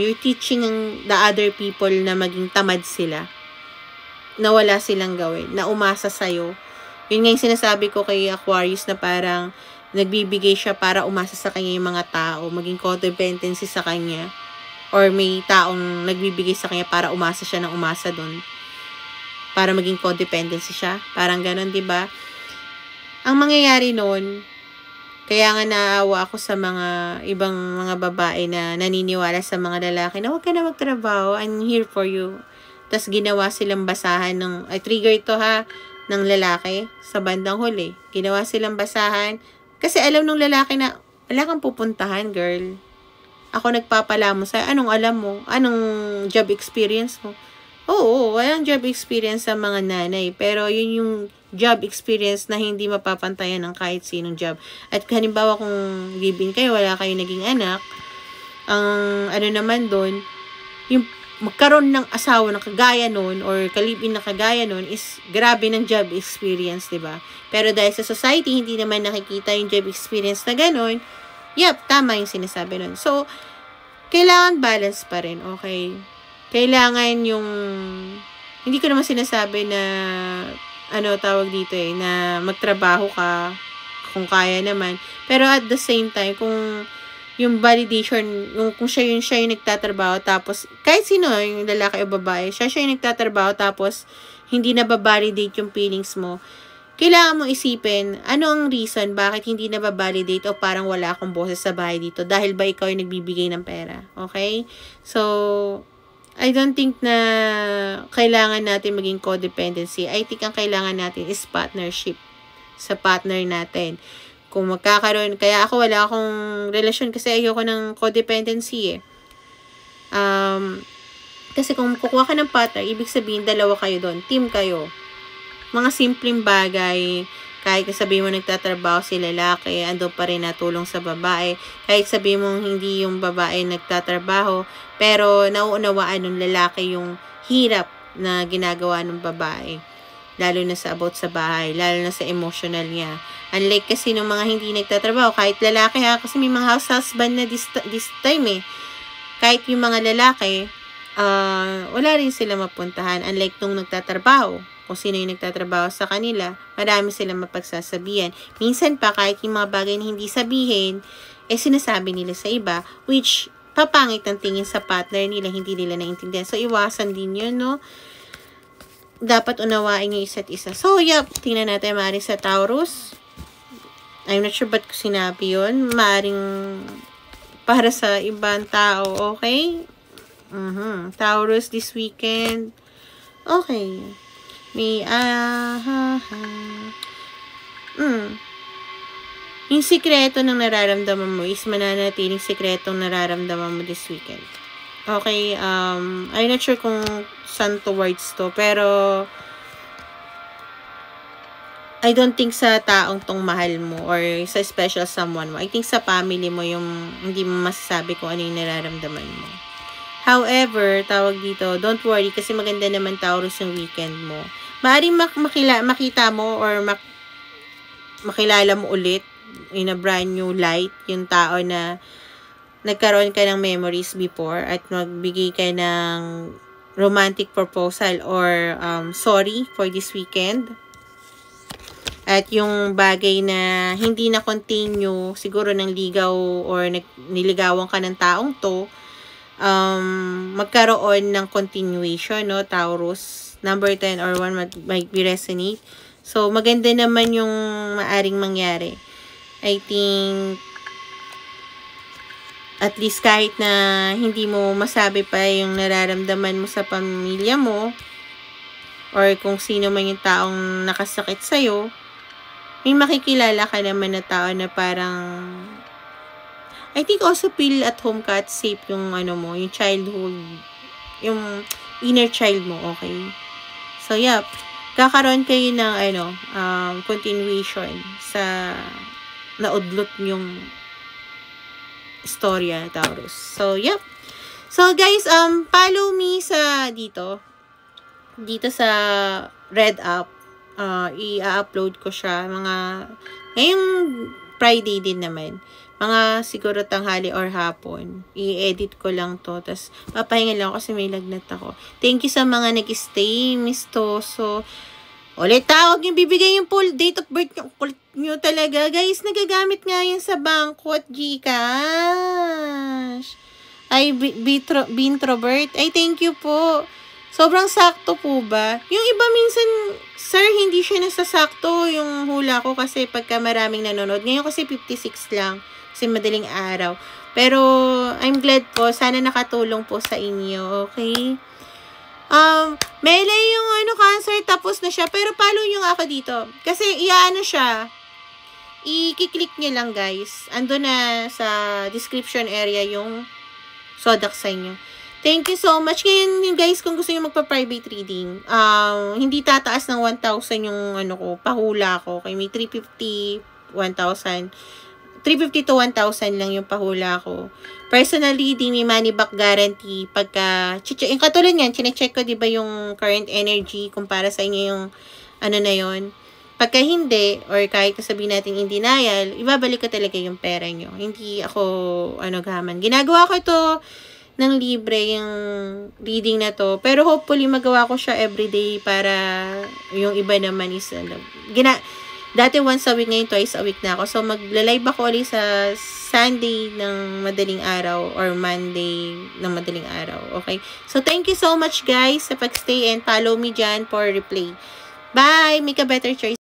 You're teaching the other people na maging tamad sila. Na wala silang gawin. Na umasa sa'yo. Yun nga yung sinasabi ko kay Aquarius na parang nagbibigay siya para umasa sa kanya yung mga tao. Maging codependency sa kanya. Or may taong nagbibigay sa kanya para umasa siya ng umasa doon. Para maging codependency siya. Parang ganun, diba? Ang mangyayari noon, kaya nga naawa ako sa mga ibang mga babae na naniniwala sa mga lalaki na huwag ka na magtrabaho, I'm here for you. Tapos ginawa silang basahan trigger ito ha, ng lalaki sa bandang huli. Ginawa silang basahan, Kasi alam nung lalaki na, wala kang pupuntahan, girl. Ako nagpapala mo sa'yo. Anong alam mo? Anong job experience mo? Oo, walang job experience sa mga nanay. Pero yun yung job experience na hindi mapapantayan ng kahit sinong job. At halimbawa kung live-in kayo, wala kayo naging anak, ang ano naman doon, yung magkaroon ng asawa na kagaya nun or kalibin na kagaya nun is grabe ng job experience, diba? Pero dahil sa society, hindi naman nakikita yung job experience na ganun, yep, tama yung sinasabi nun. So, kailangan balance pa rin, okay? Kailangan yung, hindi ko naman sinasabi na, ano tawag dito na magtrabaho ka kung kaya naman. Pero at the same time, kung yung validation, kung siya yung nagtatrabaho, tapos, kahit sino, yung lalaki o babae, siya yung nagtatrabaho, tapos, hindi na ba-validate yung feelings mo, kailangan mo isipin, ano ang reason, bakit hindi na ba-validate o parang wala akong boses sa bahay dito, dahil ba ikaw yung nagbibigay ng pera, okay? So, I don't think na kailangan natin maging codependency. I think ang kailangan natin is partnership sa partner natin. Kung magkakaroon, kaya ako wala akong relasyon kasi ayoko ng codependency kasi kung kukuha ka ng partner, ibig sabihin dalawa kayo doon, team kayo. Mga simpleng bagay, kahit sabihin mo nagtatrabaho si lalaki, ando pa rin natulong sa babae. Kahit sabihin mo hindi yung babae nagtatrabaho, pero nauunawaan ng lalaki yung hirap na ginagawa ng babae. Lalo na sa about sa bahay, lalo na sa emotional niya. Unlike kasi ng mga hindi nagtatrabaho, kahit lalaki kasi may mga house husband na this time kahit yung mga lalaki, wala rin sila mapuntahan. Unlike nung nagtatrabaho, kung sino yung nagtatrabaho sa kanila, marami silang mapagsasabihan. Minsan pa, kahit yung mga bagay na hindi sabihin, sinasabi nila sa iba, which papangit ang tingin sa partner nila, hindi nila naintindihan. So, iwasan din yun, no? Dapat unawain yung isa't isa. So, yep, tingnan natin, maaaring sa Taurus. I'm not sure ba't ko sinabi yun. Maaaring para sa ibang tao, okay? Taurus this weekend. Okay. May, yung sikreto ng nararamdaman mo is mananatiling sikretong nararamdaman mo this weekend. Okay, I'm not sure kung saan towards to, pero I don't think sa taong tong mahal mo or sa special someone mo. I think sa family mo yung hindi mo masasabi kung ano yung nararamdaman mo. However, tawag dito, don't worry kasi maganda naman Taurus yung weekend mo. Maaaring makita mo or makilala mo ulit in a brand new light yung tao na nagkaroon ka ng memories before at magbigay ka ng romantic proposal or sorry for this weekend. At yung bagay na hindi na continue siguro ng ligaw or niligawan ka ng taong to, magkaroon ng continuation, no, Taurus. Number 10 or 1 might be resonate. So, maganda naman yung maaring mangyari. I think, at least kahit na hindi mo masabi pa yung nararamdaman mo sa pamilya mo, or kung sino man yung taong nakasakit sa'yo, may makikilala ka naman na tao na parang, I think also feel at home ka at safe yung ano mo, yung childhood, yung inner child mo, okay? So, yep. Kakaroon kayo ng, continuation sa naudlot yung storya, Taurus. So, yep. So, guys, follow me sa dito sa Red App. I-upload ko siya ngayong Friday din naman, mga siguro tanghali or hapon, i-edit ko lang to, tas papahinga lang kasi may lagnat ako. Thank you sa mga nag-stay, mistoso. Ulit tawag yung bibigay yung full date of birth nyo talaga, guys. Nagagamit nga yan sa bangko at GCash. Ay, Bintrovert. Ay, thank you po. Sobrang sakto po ba? Yung iba minsan, sir, hindi siya nasasakto yung hula ko kasi pagka maraming nanonood. Ngayon kasi 56 lang kasi madaling araw. Pero, I'm glad po. Sana nakatulong po sa inyo. Okay? Mele yung cancer tapos na siya. Pero follow nyo nga ako dito. Kasi, siya. i-click nyo lang guys. Ando na sa description area yung zodiac sign nyo. Thank you so much. Ngayon guys, kung gusto nyo magpa-private reading, hindi tataas ng 1,000 yung ano ko, pahula ko. Okay, may 350, 1,000. 350 to 1,000 lang yung pahula ko. Personal reading, may money back guarantee. Pagka, yung katulad yan, chinecheck ko diba yung current energy, kung para sa inyo yung ano na yon. Pagka hindi, or kahit sabihin natin in denial, ibabalik ko talaga yung pera nyo. Hindi ako, gaman. Ginagawa ko ito ng libre, yung reading na to. Pero hopefully, magawa ko siya everyday para yung iba naman is, dati once a week, ngayon twice a week na ako. So, magla-live ako ulit sa Sunday ng madaling araw or Monday ng madaling araw. Okay? So, thank you so much guys sa pag-stay and follow me dyan for replay. Bye! Make a better choice.